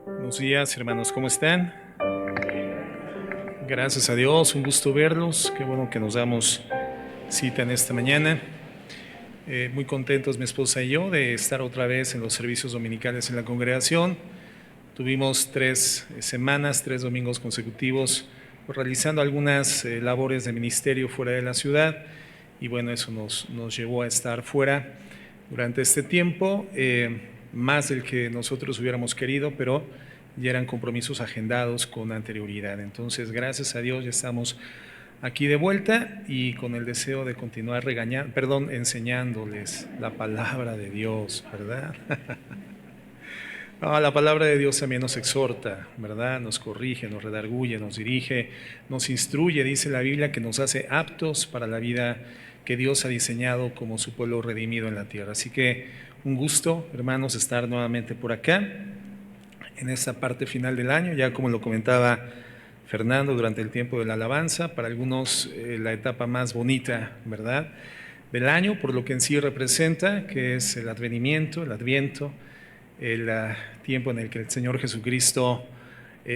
Buenos días, hermanos, ¿cómo están? Gracias a Dios, un gusto verlos. Qué bueno que nos damos cita en esta mañana. Muy contentos mi esposa y yo de estar otra vez en los servicios dominicales en la congregación. Tuvimos 3 semanas, 3 domingos consecutivos, pues, realizando algunas labores de ministerio fuera de la ciudad, y bueno, eso nos llevó a estar fuera durante este tiempo, más del que nosotros hubiéramos querido, pero ya eran compromisos agendados con anterioridad. Entonces, gracias a Dios ya estamos aquí de vuelta y con el deseo de continuar enseñándoles la palabra de Dios, ¿verdad? No, la palabra de Dios también nos exhorta, ¿verdad? Nos corrige, nos redarguye, nos dirige, nos instruye. Dice la Biblia que nos hace aptos para la vida que Dios ha diseñado como su pueblo redimido en la tierra. Así que un gusto, hermanos, estar nuevamente por acá en esta parte final del año, ya como lo comentaba Fernando durante el tiempo de la alabanza, para algunos la etapa más bonita, ¿verdad?, del año, por lo que en sí representa, que es el advenimiento, el adviento, el tiempo en el que el Señor Jesucristo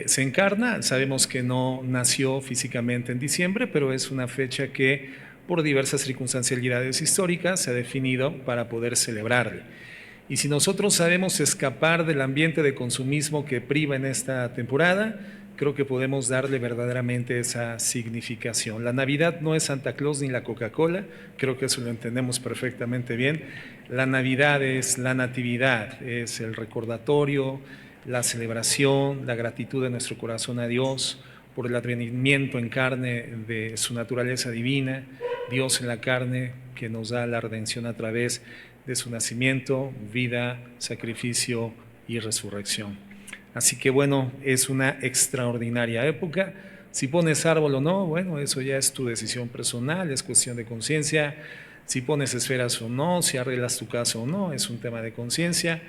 se encarna. Sabemos que no nació físicamente en diciembre, pero es una fecha que por diversas circunstancialidades históricas se ha definido para poder celebrarle. Y si nosotros sabemos escapar del ambiente de consumismo que priva en esta temporada, creo que podemos darle verdaderamente esa significación. La Navidad no es Santa Claus ni la Coca-Cola, creo que eso lo entendemos perfectamente bien. La Navidad es la natividad, es el recordatorio, la celebración, la gratitud de nuestro corazón a Dios por el advenimiento en carne de su naturaleza divina, Dios en la carne que nos da la redención a través de su nacimiento, vida, sacrificio y resurrección. Así que bueno, es una extraordinaria época. Si pones árbol o no, bueno, eso ya es tu decisión personal, es cuestión de conciencia. Si pones esferas o no, si arreglas tu casa o no, es un tema de conciencia.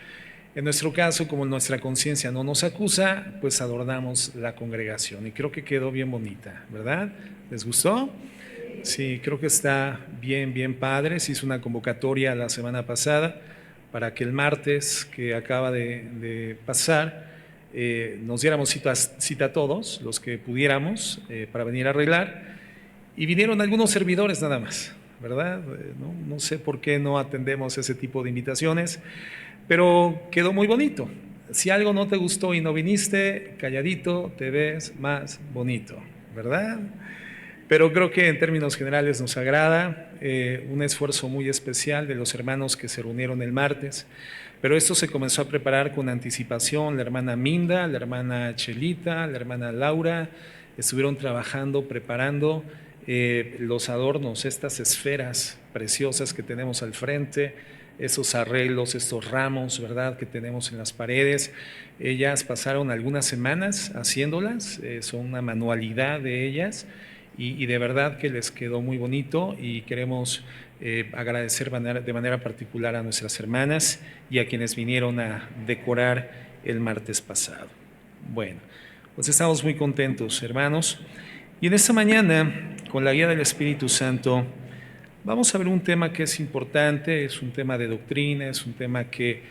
En nuestro caso, como nuestra conciencia no nos acusa, pues adornamos la congregación y creo que quedó bien bonita, ¿verdad? ¿Les gustó? Sí, creo que está bien, bien padre. Se hizo una convocatoria la semana pasada para que el martes que acaba de pasar nos diéramos cita a todos, los que pudiéramos, para venir a arreglar. Y vinieron algunos servidores nada más, ¿verdad? No sé por qué no atendemos ese tipo de invitaciones, pero quedó muy bonito. Si algo no te gustó y no viniste, calladito te ves más bonito, ¿verdad? Pero creo que en términos generales nos agrada, un esfuerzo muy especial de los hermanos que se reunieron el martes, pero esto se comenzó a preparar con anticipación. La hermana Minda, la hermana Chelita, la hermana Laura estuvieron trabajando, preparando los adornos, estas esferas preciosas que tenemos al frente, esos arreglos, estos ramos, ¿verdad?, que tenemos en las paredes. Ellas pasaron algunas semanas haciéndolas, son una manualidad de ellas. Y de verdad que les quedó muy bonito y queremos agradecer de manera particular a nuestras hermanas y a quienes vinieron a decorar el martes pasado. Bueno, pues estamos muy contentos, hermanos. Y en esta mañana, con la guía del Espíritu Santo, vamos a ver un tema que es importante, es un tema de doctrina, es un tema que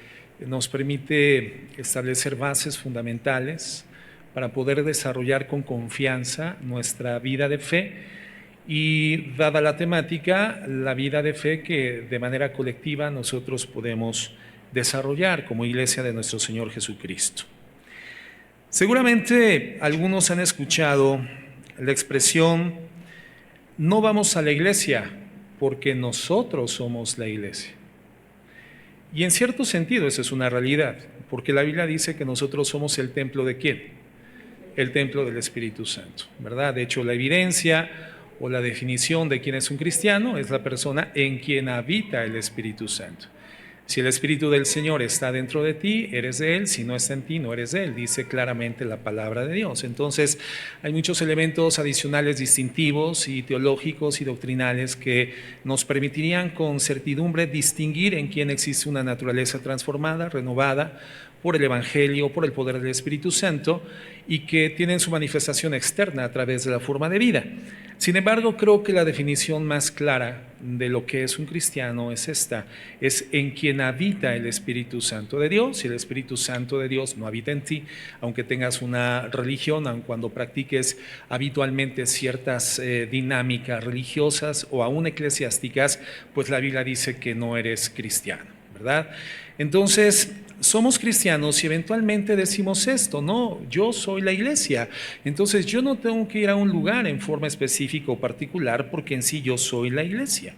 nos permite establecer bases fundamentales para poder desarrollar con confianza nuestra vida de fe y, dada la temática, la vida de fe que de manera colectiva nosotros podemos desarrollar como iglesia de nuestro Señor Jesucristo. Seguramente algunos han escuchado la expresión: no vamos a la iglesia porque nosotros somos la iglesia. Y en cierto sentido esa es una realidad, porque la Biblia dice que nosotros somos el templo ¿de quién? El templo del Espíritu Santo, ¿verdad? De hecho, la evidencia o la definición de quién es un cristiano es la persona en quien habita el Espíritu Santo. Si el Espíritu del Señor está dentro de ti, eres de Él; si no está en ti, no eres de Él, dice claramente la palabra de Dios. Entonces, hay muchos elementos adicionales distintivos y teológicos y doctrinales que nos permitirían con certidumbre distinguir en quién existe una naturaleza transformada, renovada, por el Evangelio, por el poder del Espíritu Santo y que tienen su manifestación externa a través de la forma de vida. Sin embargo, creo que la definición más clara de lo que es un cristiano es esta: es en quien habita el Espíritu Santo de Dios. Si el Espíritu Santo de Dios no habita en ti, aunque tengas una religión, aun cuando practiques habitualmente ciertas dinámicas religiosas o aún eclesiásticas, pues la Biblia dice que no eres cristiano, ¿verdad? Entonces, somos cristianos y eventualmente decimos esto: no, yo soy la iglesia, entonces yo no tengo que ir a un lugar en forma específica o particular porque en sí yo soy la iglesia.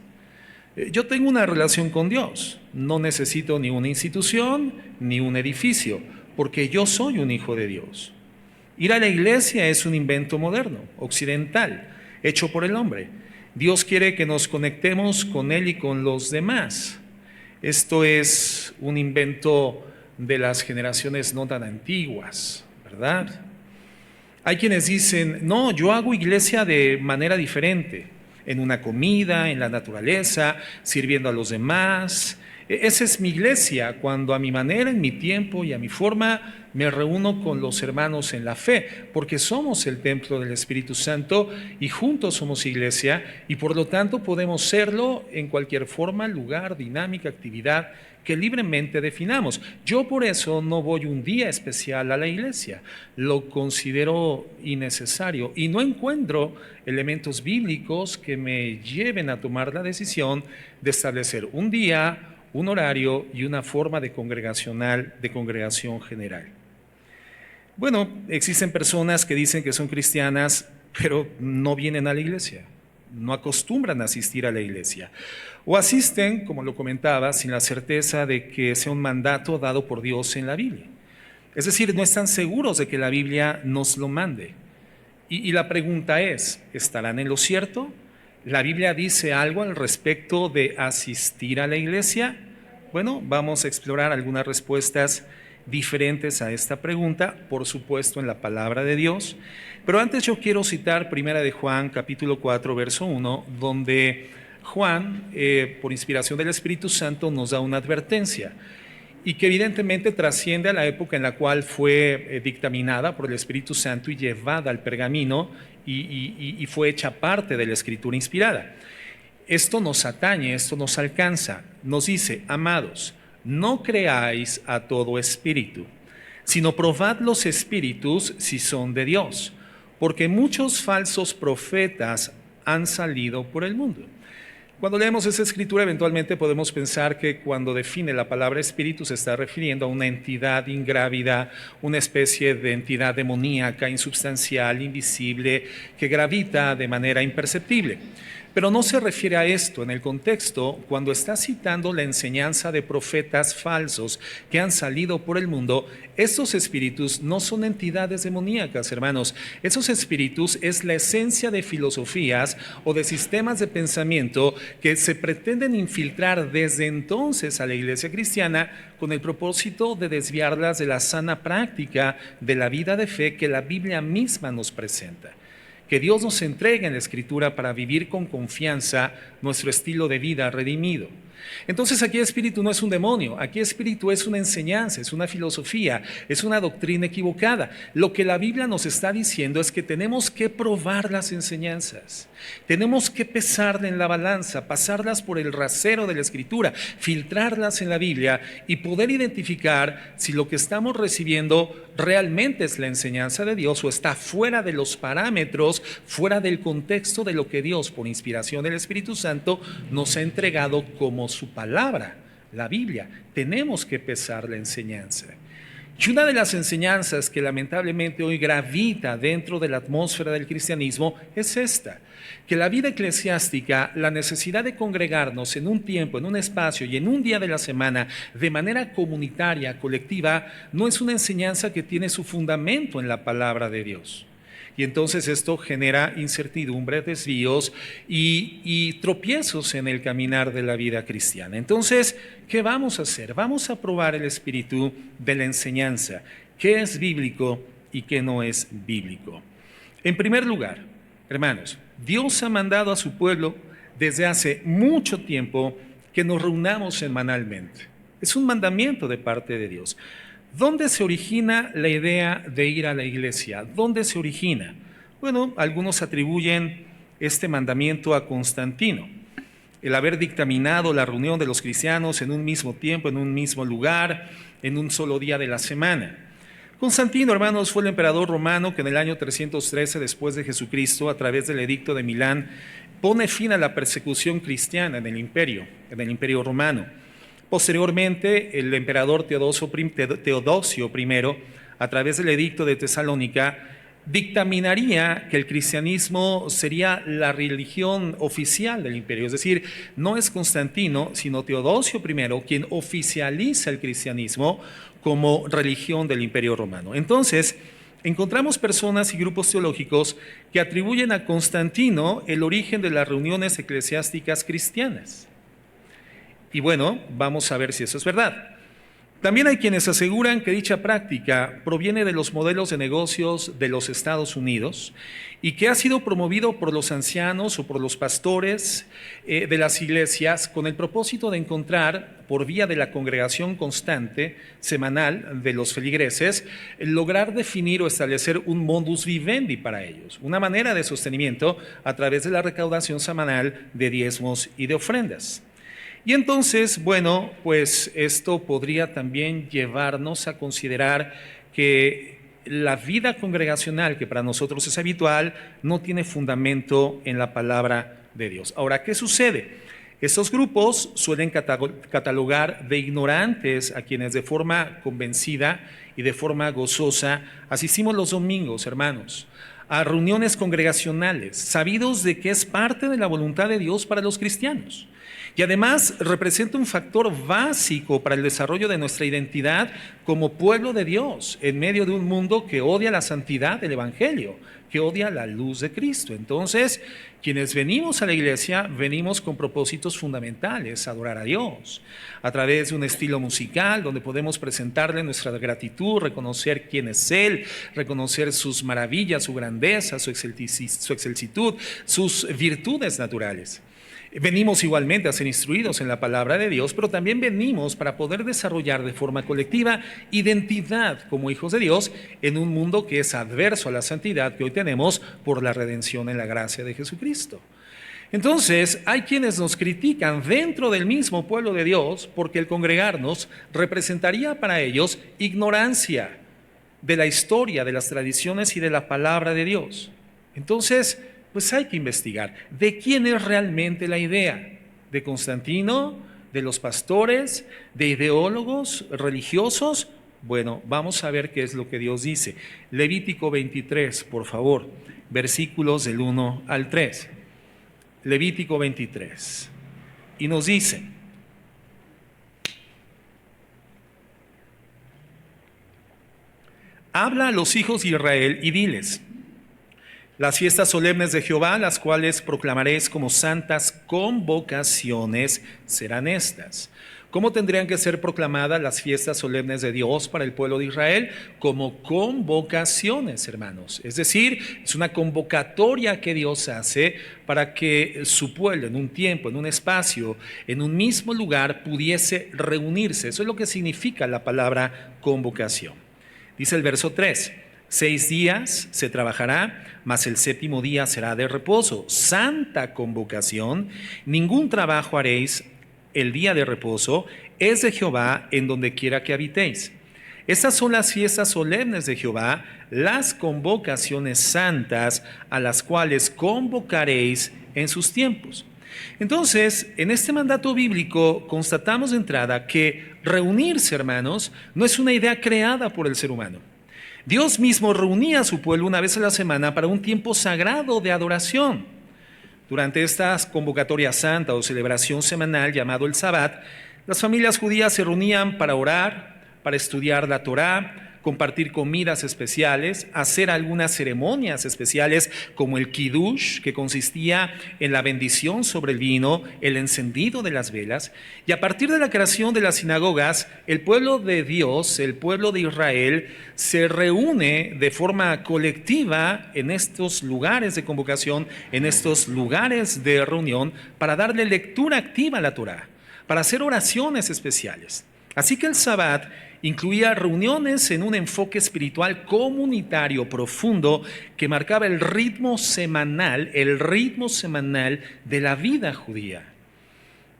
Yo tengo una relación con Dios, no necesito ni una institución ni un edificio, porque yo soy un hijo de Dios. Ir a la iglesia es un invento moderno, occidental, hecho por el hombre. Dios quiere que nos conectemos con Él y con los demás. Esto es un invento de las generaciones no tan antiguas, ¿verdad? Hay quienes dicen: no, yo hago iglesia de manera diferente, en una comida, en la naturaleza, sirviendo a los demás. Esa es mi iglesia, cuando a mi manera, en mi tiempo y a mi forma me reúno con los hermanos en la fe, porque somos el templo del Espíritu Santo y juntos somos iglesia, y por lo tanto podemos serlo en cualquier forma, lugar, dinámica, actividad que libremente definamos. Yo por eso no voy un día especial a la iglesia, lo considero innecesario y no encuentro elementos bíblicos que me lleven a tomar la decisión de establecer un día, un horario y una forma de congregación general. Bueno, existen personas que dicen que son cristianas, pero no vienen a la iglesia, no acostumbran a asistir a la iglesia, o asisten, como lo comentaba, sin la certeza de que sea un mandato dado por Dios en la Biblia. Es decir, no están seguros de que la Biblia nos lo mande. Y la pregunta es: ¿estarán en lo cierto? ¿La Biblia dice algo al respecto de asistir a la iglesia? Bueno, vamos a explorar algunas respuestas diferentes a esta pregunta, por supuesto en la palabra de Dios. Pero antes yo quiero citar Primera de Juan, capítulo 4, verso 1, donde Juan, por inspiración del Espíritu Santo, nos da una advertencia y que evidentemente trasciende a la época en la cual fue dictaminada por el Espíritu Santo y llevada al pergamino y fue hecha parte de la Escritura inspirada. Esto nos atañe, esto nos alcanza. Nos dice: amados, no creáis a todo espíritu, sino probad los espíritus si son de Dios, porque muchos falsos profetas han salido por el mundo. Cuando leemos esa escritura, eventualmente podemos pensar que cuando define la palabra espíritu se está refiriendo a una entidad ingrávida, una especie de entidad demoníaca, insubstancial, invisible, que gravita de manera imperceptible. Pero no se refiere a esto en el contexto. Cuando está citando la enseñanza de profetas falsos que han salido por el mundo, estos espíritus no son entidades demoníacas, hermanos. Esos espíritus es la esencia de filosofías o de sistemas de pensamiento que se pretenden infiltrar desde entonces a la iglesia cristiana con el propósito de desviarlas de la sana práctica de la vida de fe que la Biblia misma nos presenta. Que Dios nos entregue en la Escritura para vivir con confianza nuestro estilo de vida redimido. Entonces aquí espíritu no es un demonio, aquí espíritu es una enseñanza, es una filosofía, es una doctrina equivocada. Lo que la Biblia nos está diciendo es que tenemos que probar las enseñanzas, tenemos que pesarlas en la balanza, pasarlas por el rasero de la Escritura, filtrarlas en la Biblia y poder identificar si lo que estamos recibiendo realmente es la enseñanza de Dios o está fuera de los parámetros, fuera del contexto de lo que Dios, por inspiración del Espíritu Santo, nos ha entregado como su palabra, la Biblia. Tenemos que pesar la enseñanza. Y una de las enseñanzas que lamentablemente hoy gravita dentro de la atmósfera del cristianismo es esta: que la vida eclesiástica, la necesidad de congregarnos en un tiempo, en un espacio y en un día de la semana de manera comunitaria, colectiva, no es una enseñanza que tiene su fundamento en la palabra de Dios. Y entonces esto genera incertidumbre, desvíos y tropiezos en el caminar de la vida cristiana. Entonces, ¿qué vamos a hacer? Vamos a probar el espíritu de la enseñanza. ¿Qué es bíblico y qué no es bíblico? En primer lugar, hermanos, Dios ha mandado a su pueblo desde hace mucho tiempo que nos reunamos semanalmente. Es un mandamiento de parte de Dios. ¿Dónde se origina la idea de ir a la iglesia? ¿Dónde se origina? Bueno, algunos atribuyen este mandamiento a Constantino, el haber dictaminado la reunión de los cristianos en un mismo tiempo, en un mismo lugar, en un solo día de la semana. Constantino, hermanos, fue el emperador romano que en el año 313 después de Jesucristo, a través del edicto de Milán, pone fin a la persecución cristiana en el imperio romano. Posteriormente, el emperador Teodosio I, a través del edicto de Tesalónica, dictaminaría que el cristianismo sería la religión oficial del imperio. Es decir, no es Constantino, sino Teodosio I quien oficializa el cristianismo como religión del imperio romano. Entonces, encontramos personas y grupos teológicos que atribuyen a Constantino el origen de las reuniones eclesiásticas cristianas. Y bueno, vamos a ver si eso es verdad. También hay quienes aseguran que dicha práctica proviene de los modelos de negocios de los Estados Unidos y que ha sido promovido por los ancianos o por los pastores de las iglesias con el propósito de encontrar, por vía de la congregación constante semanal de los feligreses, lograr definir o establecer un modus vivendi para ellos, una manera de sostenimiento a través de la recaudación semanal de diezmos y de ofrendas. Y entonces, bueno, pues esto podría también llevarnos a considerar que la vida congregacional, que para nosotros es habitual, no tiene fundamento en la palabra de Dios. Ahora, ¿qué sucede? Estos grupos suelen catalogar de ignorantes a quienes de forma convencida y de forma gozosa asistimos los domingos, hermanos, a reuniones congregacionales, sabidos de que es parte de la voluntad de Dios para los cristianos. Y además representa un factor básico para el desarrollo de nuestra identidad como pueblo de Dios en medio de un mundo que odia la santidad del Evangelio, que odia la luz de Cristo. Entonces, quienes venimos a la iglesia, venimos con propósitos fundamentales: adorar a Dios a través de un estilo musical donde podemos presentarle nuestra gratitud, reconocer quién es Él, reconocer sus maravillas, su grandeza, su excelsitud, sus virtudes naturales. Venimos igualmente a ser instruidos en la palabra de Dios, pero también venimos para poder desarrollar de forma colectiva identidad como hijos de Dios en un mundo que es adverso a la santidad que hoy tenemos por la redención en la gracia de Jesucristo. Entonces, hay quienes nos critican dentro del mismo pueblo de Dios porque el congregarnos representaría para ellos ignorancia de la historia, de las tradiciones y de la palabra de Dios. Entonces, pues hay que investigar de quién es realmente la idea: de Constantino, de los pastores, de ideólogos religiosos. Bueno, vamos a ver qué es lo que Dios dice. Levítico 23, por favor, versículos del 1 al 3. Levítico 23. Y nos dice: habla a los hijos de Israel y diles: las fiestas solemnes de Jehová, las cuales proclamaréis como santas convocaciones, serán estas. ¿Cómo tendrían que ser proclamadas las fiestas solemnes de Dios para el pueblo de Israel? Como convocaciones, hermanos. Es decir, es una convocatoria que Dios hace para que su pueblo en un tiempo, en un espacio, en un mismo lugar pudiese reunirse. Eso es lo que significa la palabra convocación. Dice el verso 3. 6 días se trabajará, mas el 7º día será de reposo, santa convocación. Ningún trabajo haréis el día de reposo, es de Jehová en donde quiera que habitéis. Estas son las fiestas solemnes de Jehová, las convocaciones santas a las cuales convocaréis en sus tiempos. Entonces, en este mandato bíblico constatamos de entrada que reunirse, hermanos, no es una idea creada por el ser humano. Dios mismo reunía a su pueblo una vez a la semana para un tiempo sagrado de adoración. Durante esta convocatoria santa o celebración semanal llamado el Sabbat, las familias judías se reunían para orar, para estudiar la Torá, compartir comidas especiales, hacer algunas ceremonias especiales como el Kiddush, que consistía en la bendición sobre el vino, el encendido de las velas. Y a partir de la creación de las sinagogas, el pueblo de Dios, el pueblo de Israel, se reúne de forma colectiva en estos lugares de convocación, en estos lugares de reunión, para darle lectura activa a la Torá, para hacer oraciones especiales. Así que el Sabbat incluía reuniones en un enfoque espiritual comunitario profundo que marcaba el ritmo semanal de la vida judía.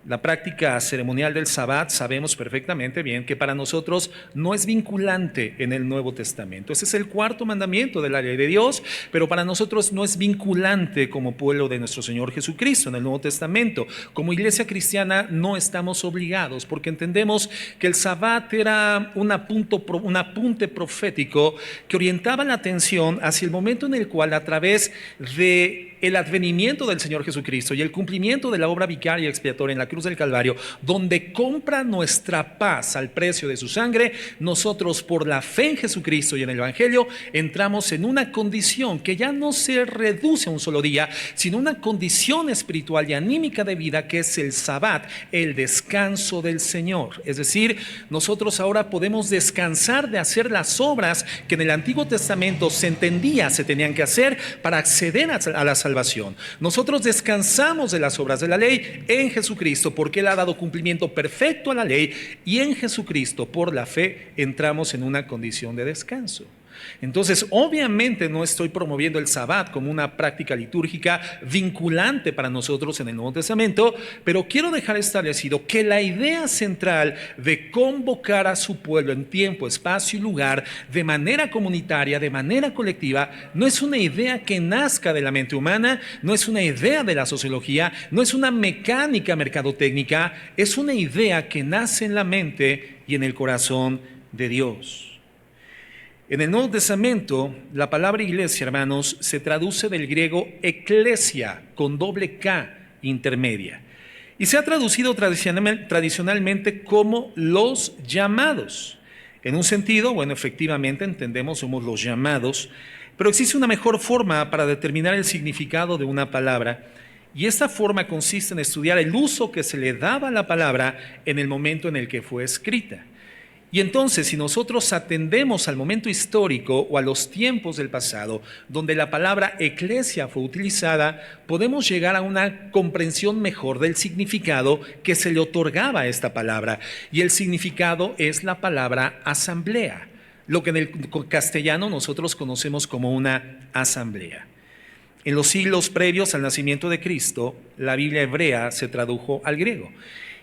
La práctica ceremonial del Sabbat sabemos perfectamente bien que para nosotros no es vinculante en el Nuevo Testamento. Ese es el cuarto mandamiento de la ley de Dios, pero para nosotros no es vinculante como pueblo de nuestro Señor Jesucristo en el Nuevo Testamento. Como iglesia cristiana no estamos obligados porque entendemos que el Sabbat era un apunte profético que orientaba la atención hacia el momento en el cual, a través de el advenimiento del Señor Jesucristo y el cumplimiento de la obra vicaria y expiatoria en la cruz del Calvario, donde compra nuestra paz al precio de su sangre, nosotros por la fe en Jesucristo y en el Evangelio entramos en una condición que ya no se reduce a un solo día, sino una condición espiritual y anímica de vida que es el Sabbat, el descanso del Señor. Es decir, nosotros ahora podemos descansar de hacer las obras que en el Antiguo Testamento se entendía se tenían que hacer para acceder a la salvación. Nosotros descansamos de las obras de la ley en Jesucristo porque Él ha dado cumplimiento perfecto a la ley, y en Jesucristo por la fe entramos en una condición de descanso. Entonces, obviamente no estoy promoviendo el Sabbat como una práctica litúrgica vinculante para nosotros en el Nuevo Testamento, pero quiero dejar establecido que la idea central de convocar a su pueblo en tiempo, espacio y lugar de manera comunitaria, de manera colectiva, no es una idea que nazca de la mente humana, no es una idea de la sociología, no es una mecánica mercadotécnica, es una idea que nace en la mente y en el corazón de Dios. En el Nuevo Testamento, la palabra iglesia, hermanos, se traduce del griego eklesia, con doble K intermedia, y se ha traducido tradicionalmente como los llamados. En un sentido, bueno, efectivamente entendemos, somos los llamados, pero existe una mejor forma para determinar el significado de una palabra, y esta forma consiste en estudiar el uso que se le daba a la palabra en el momento en el que fue escrita. Y entonces, si nosotros atendemos al momento histórico o a los tiempos del pasado, donde la palabra eclesia fue utilizada, podemos llegar a una comprensión mejor del significado que se le otorgaba a esta palabra. Y el significado es la palabra asamblea, lo que en el castellano nosotros conocemos como una asamblea. En los siglos previos al nacimiento de Cristo, la Biblia hebrea se tradujo al griego.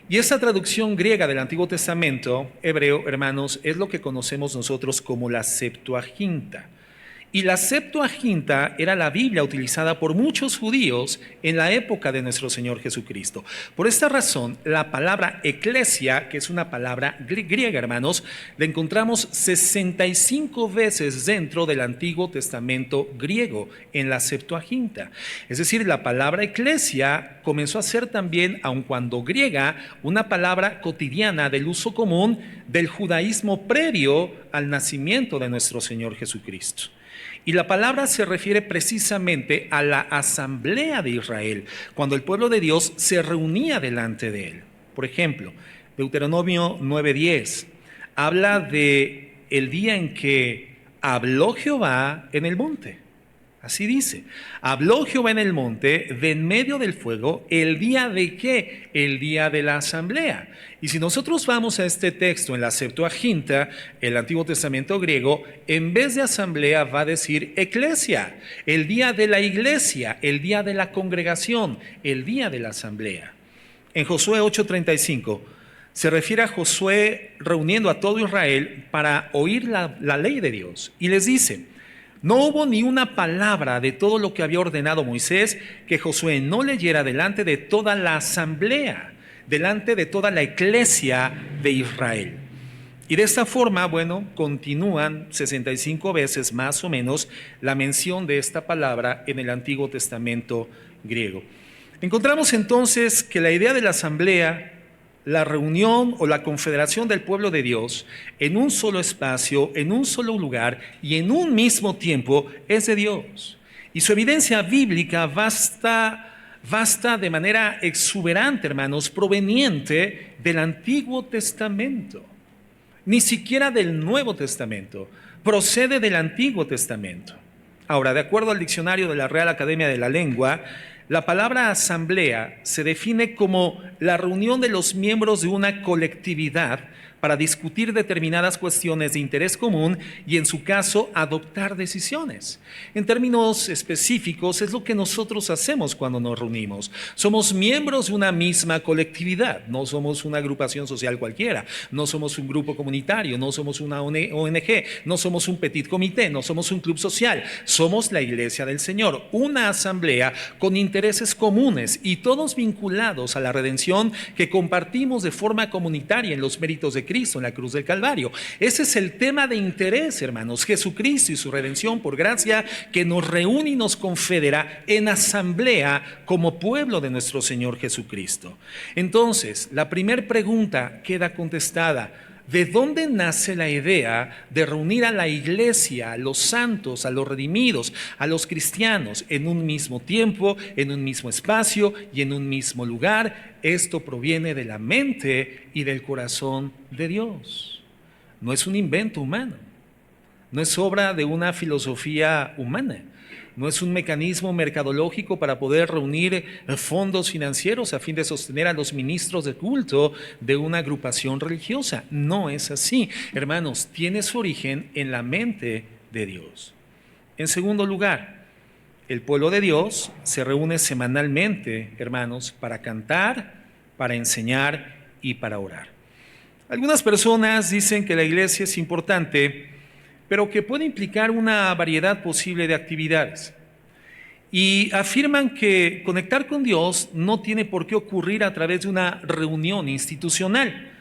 Y esta traducción griega del Antiguo Testamento hebreo, hermanos, es lo que conocemos nosotros como la Septuaginta. Y la Septuaginta era la Biblia utilizada por muchos judíos en la época de nuestro Señor Jesucristo. Por esta razón, la palabra eclesia, que es una palabra griega, hermanos, la encontramos 65 veces dentro del Antiguo Testamento griego, en la Septuaginta. Es decir, la palabra eclesia comenzó a ser también, aun cuando griega, una palabra cotidiana del uso común del judaísmo previo al nacimiento de nuestro Señor Jesucristo. Y la palabra se refiere precisamente a la asamblea de Israel, cuando el pueblo de Dios se reunía delante de él. Por ejemplo, Deuteronomio 9:10 habla de el día en que habló Jehová en el monte. Así dice, habló Jehová en el monte de en medio del fuego, ¿el día de qué? El día de la asamblea. Y si nosotros vamos a este texto en la Septuaginta, el Antiguo Testamento griego, en vez de asamblea va a decir eclesia, el día de la iglesia, el día de la congregación, el día de la asamblea. En Josué 8:35 se refiere a Josué reuniendo a todo Israel para oír la ley de Dios. Y les dice: no hubo ni una palabra de todo lo que había ordenado Moisés que Josué no leyera delante de toda la asamblea, delante de toda la eclesia de Israel. Y de esta forma, bueno, continúan 65 veces más o menos la mención de esta palabra en el Antiguo Testamento griego. Encontramos entonces que la idea de la asamblea, la reunión o la confederación del pueblo de Dios en un solo espacio, en un solo lugar y en un mismo tiempo es de Dios. Y su evidencia bíblica basta de manera exuberante, hermanos, proveniente del Antiguo Testamento. Ni siquiera del Nuevo Testamento, procede del Antiguo Testamento. Ahora, de acuerdo al diccionario de la Real Academia de la Lengua, la palabra asamblea se define como la reunión de los miembros de una colectividad para discutir determinadas cuestiones de interés común y, en su caso, adoptar decisiones. En términos específicos, es lo que nosotros hacemos cuando nos reunimos. Somos miembros de una misma colectividad, no somos una agrupación social cualquiera, no somos un grupo comunitario, no somos una ONG, no somos un petit comité, no somos un club social, somos la Iglesia del Señor, una asamblea con intereses comunes y todos vinculados a la redención que compartimos de forma comunitaria en los méritos de Cristo en la cruz del Calvario. Ese es el tema de interés, hermanos, Jesucristo y su redención por gracia, que nos reúne y nos confedera en asamblea como pueblo de nuestro Señor Jesucristo. Entonces, la primera pregunta queda contestada: ¿de dónde nace la idea de reunir a la iglesia, a los santos, a los redimidos, a los cristianos en un mismo tiempo, en un mismo espacio y en un mismo lugar? Esto proviene de la mente y del corazón de Dios. No es un invento humano, no es obra de una filosofía humana. No es un mecanismo mercadológico para poder reunir fondos financieros a fin de sostener a los ministros de culto de una agrupación religiosa. No es así. Hermanos, tiene su origen en la mente de Dios. En segundo lugar, el pueblo de Dios se reúne semanalmente, hermanos, para cantar, para enseñar y para orar. Algunas personas dicen que la iglesia es importante, pero que puede implicar una variedad posible de actividades. Y afirman que conectar con Dios no tiene por qué ocurrir a través de una reunión institucional.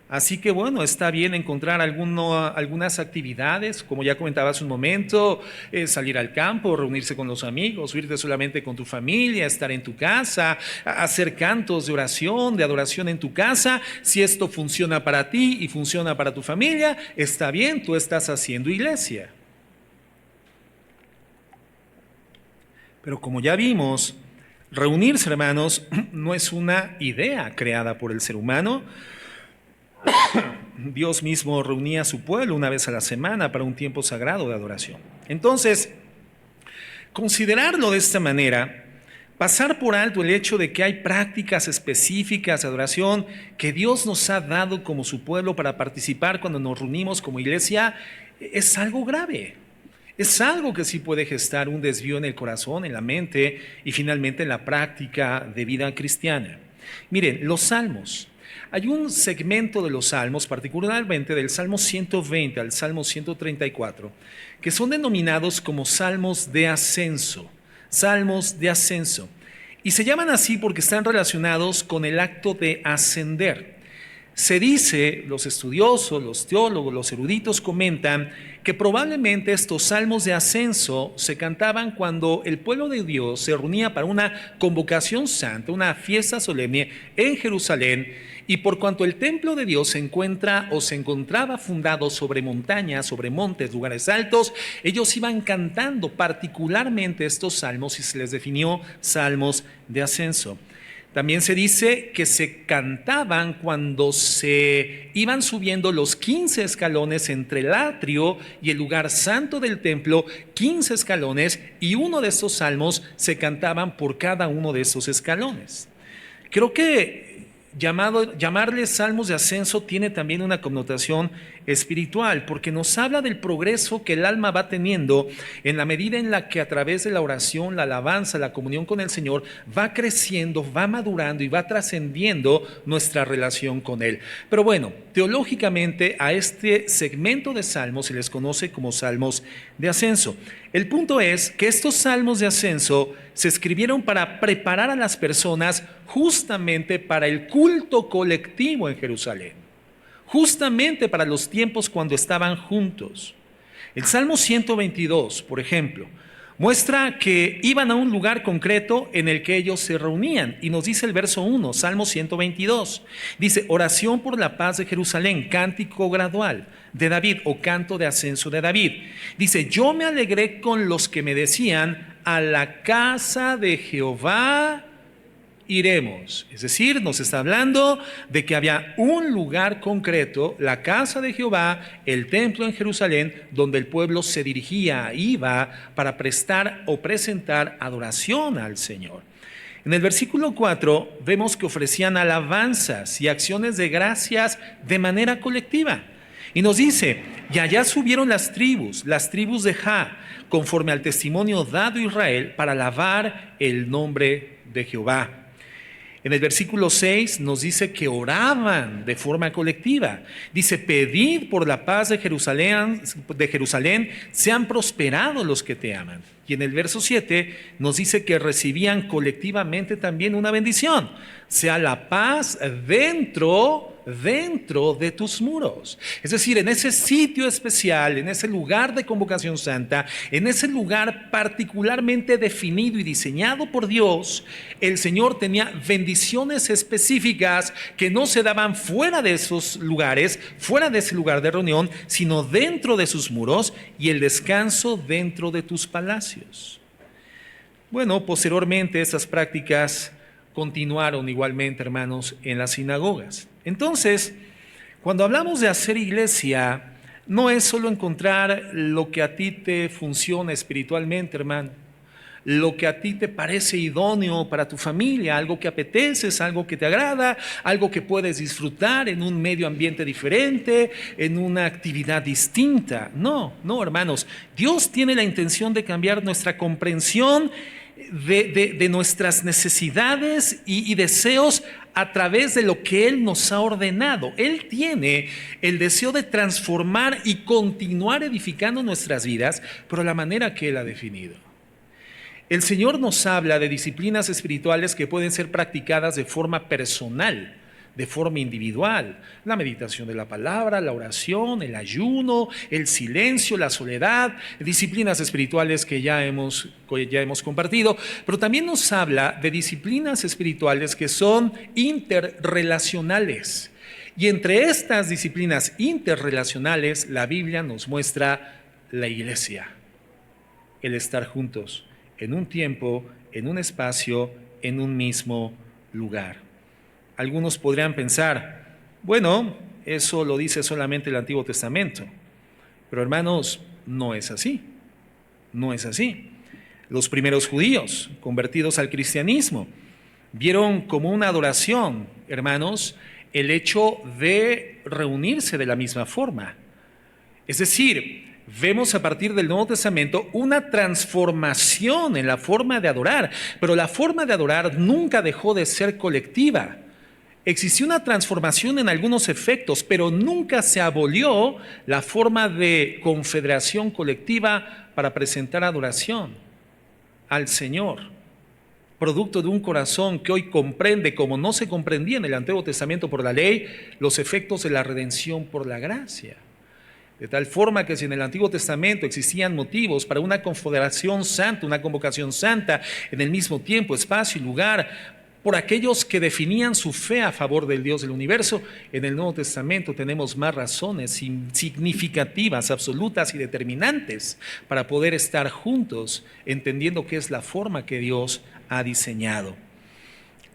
Así que bueno, está bien encontrar algunas actividades, como ya comentaba hace un momento, salir al campo, reunirse con los amigos, irte solamente con tu familia, estar en tu casa, hacer cantos de oración, de adoración en tu casa. Si esto funciona para ti y funciona para tu familia, está bien, tú estás haciendo iglesia. Pero como ya vimos, reunirse, hermanos, no es una idea creada por el ser humano. Dios mismo reunía a su pueblo una vez a la semana para un tiempo sagrado de adoración. Entonces, considerarlo de esta manera, pasar por alto el hecho de que hay prácticas específicas de adoración que Dios nos ha dado como su pueblo para participar cuando nos reunimos como iglesia, es algo grave. Es algo que sí puede gestar un desvío en el corazón, en la mente y finalmente en la práctica de vida cristiana. Miren, los salmos. Hay un segmento de los salmos, particularmente del Salmo 120 al Salmo 134, que son denominados como salmos de ascenso. Salmos de ascenso. Y se llaman así porque están relacionados con el acto de ascender. Se dice, los estudiosos, los teólogos, los eruditos comentan que probablemente estos salmos de ascenso se cantaban cuando el pueblo de Dios se reunía para una convocación santa, una fiesta solemne en Jerusalén, y por cuanto el templo de Dios se encuentra o se encontraba fundado sobre montañas, sobre montes, lugares altos, ellos iban cantando particularmente estos salmos y se les definió salmos de ascenso. También se dice que se cantaban cuando se iban subiendo los 15 escalones entre el atrio y el lugar santo del templo, 15 escalones, y uno de estos salmos se cantaban por cada uno de esos escalones. Creo que llamarles salmos de ascenso tiene también una connotación espiritual, porque nos habla del progreso que el alma va teniendo en la medida en la que a través de la oración, la alabanza, la comunión con el Señor va creciendo, va madurando y va trascendiendo nuestra relación con Él. Pero bueno, teológicamente a este segmento de salmos se les conoce como salmos de ascenso. El punto es que estos salmos de ascenso se escribieron para preparar a las personas justamente para el culto colectivo en Jerusalén, justamente para los tiempos cuando estaban juntos. El Salmo 122, por ejemplo, muestra que iban a un lugar concreto en el que ellos se reunían, y nos dice el verso 1, Salmo 122, dice: oración por la paz de Jerusalén, cántico gradual de David o canto de ascenso de David. Dice: yo me alegré con los que me decían, a la casa de Jehová iremos. Es decir, nos está hablando de que había un lugar concreto, la casa de Jehová, el templo en Jerusalén, donde el pueblo se dirigía, iba para prestar o presentar adoración al Señor. En el versículo 4 vemos que ofrecían alabanzas y acciones de gracias de manera colectiva. Y nos dice, y allá subieron las tribus de Jah, conforme al testimonio dado a Israel, para alabar el nombre de Jehová. En el versículo 6 nos dice que oraban de forma colectiva. Dice, pedid por la paz de Jerusalén, sean prosperados los que te aman. Y en el verso 7 nos dice que recibían colectivamente también una bendición. Sea la paz dentro de tus muros. Es decir, en ese sitio especial, en ese lugar de convocación santa, en ese lugar particularmente definido y diseñado por Dios, el Señor tenía bendiciones específicas que no se daban fuera de esos lugares, fuera de ese lugar de reunión, sino dentro de sus muros, y el descanso dentro de tus palacios. Bueno, posteriormente estas prácticas continuaron igualmente, hermanos, en las sinagogas. Entonces, cuando hablamos de hacer iglesia, no es solo encontrar lo que a ti te funciona espiritualmente, hermano, lo que a ti te parece idóneo para tu familia, algo que apeteces, algo que te agrada, algo que puedes disfrutar en un medio ambiente diferente, en una actividad distinta. No, hermanos, Dios tiene la intención de cambiar nuestra comprensión de nuestras necesidades y deseos a través de lo que Él nos ha ordenado. Él tiene el deseo de transformar y continuar edificando nuestras vidas, pero de la manera que Él ha definido. El Señor nos habla de disciplinas espirituales que pueden ser practicadas de forma personal, de forma individual. La meditación de la palabra, la oración, el ayuno, el silencio, la soledad, disciplinas espirituales que ya hemos compartido, pero también nos habla de disciplinas espirituales que son interrelacionales. Y entre estas disciplinas interrelacionales, la Biblia nos muestra la iglesia, el estar juntos en un tiempo, en un espacio, en un mismo lugar. Algunos podrían pensar, bueno, eso lo dice solamente el Antiguo Testamento. Pero hermanos, no es así. No es así. Los primeros judíos convertidos al cristianismo vieron como una adoración, hermanos, el hecho de reunirse de la misma forma. Es decir, vemos a partir del Nuevo Testamento una transformación en la forma de adorar, pero la forma de adorar nunca dejó de ser colectiva. Existió una transformación en algunos efectos, pero nunca se abolió la forma de confederación colectiva para presentar adoración al Señor, producto de un corazón que hoy comprende, como no se comprendía en el Antiguo Testamento por la ley, los efectos de la redención por la gracia. De tal forma que si en el Antiguo Testamento existían motivos para una confederación santa, una convocación santa, en el mismo tiempo, espacio y lugar, por aquellos que definían su fe a favor del Dios del universo, en el Nuevo Testamento tenemos más razones significativas, absolutas y determinantes para poder estar juntos, entendiendo que es la forma que Dios ha diseñado.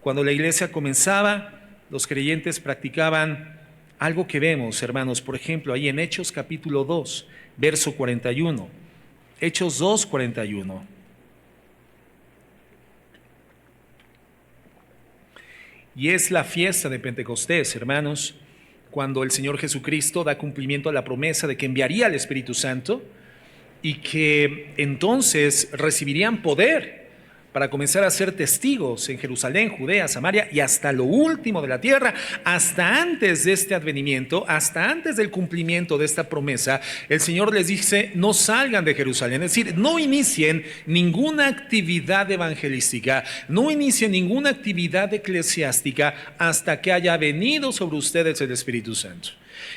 Cuando la iglesia comenzaba, los creyentes practicaban algo que vemos, hermanos, por ejemplo, ahí en Hechos capítulo 2, verso 41. Hechos 2, 41. Y es la fiesta de Pentecostés, hermanos, cuando el Señor Jesucristo da cumplimiento a la promesa de que enviaría al Espíritu Santo y que entonces recibirían poder para comenzar a ser testigos en Jerusalén, Judea, Samaria y hasta lo último de la tierra. Hasta antes de este advenimiento, hasta antes del cumplimiento de esta promesa, el Señor les dice, no salgan de Jerusalén, es decir, no inicien ninguna actividad evangelística, no inicien ninguna actividad eclesiástica hasta que haya venido sobre ustedes el Espíritu Santo.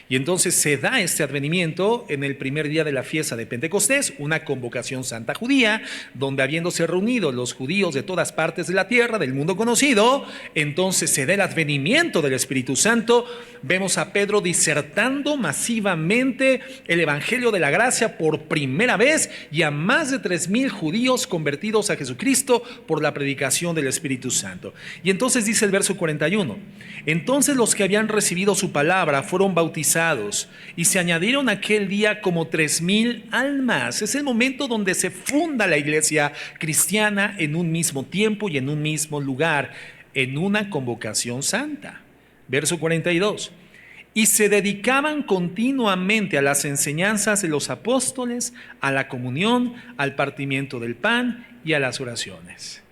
Y entonces se da este advenimiento en el primer día de la fiesta de Pentecostés, una convocación santa judía, donde habiéndose reunido los judíos de todas partes de la tierra, del mundo conocido, entonces se da el advenimiento del Espíritu Santo. Vemos a Pedro disertando masivamente el Evangelio de la Gracia por primera vez y a más de 3,000 judíos convertidos a Jesucristo por la predicación del Espíritu Santo. Y entonces dice el verso 41, entonces los que habían recibido su palabra fueron bautizados bautizados y se añadieron aquel día como 3,000 almas. Es el momento donde se funda la iglesia cristiana en un mismo tiempo y en un mismo lugar, en una convocación santa. Verso 42. Y se dedicaban continuamente a las enseñanzas de los apóstoles, a la comunión, al partimiento del pan y a las oraciones.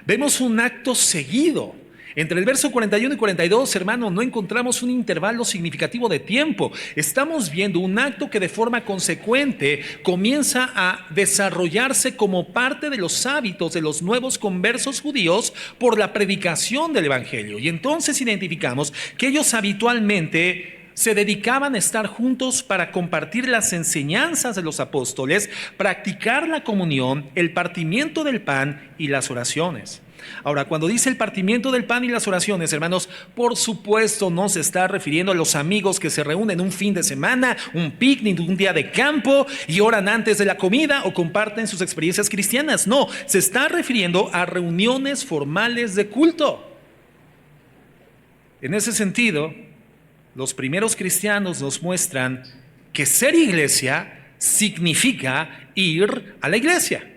Vemos un acto seguido. Entre el verso 41 y 42, hermano, no encontramos un intervalo significativo de tiempo. Estamos viendo un acto que de forma consecuente comienza a desarrollarse como parte de los hábitos de los nuevos conversos judíos por la predicación del evangelio. Y entonces identificamos que ellos habitualmente se dedicaban a estar juntos para compartir las enseñanzas de los apóstoles, practicar la comunión, el partimiento del pan y las oraciones. Ahora, cuando dice el partimiento del pan y las oraciones, hermanos, por supuesto no se está refiriendo a los amigos que se reúnen un fin de semana, un picnic, un día de campo y oran antes de la comida o comparten sus experiencias cristianas. No, se está refiriendo a reuniones formales de culto. En ese sentido, los primeros cristianos nos muestran que ser iglesia significa ir a la iglesia.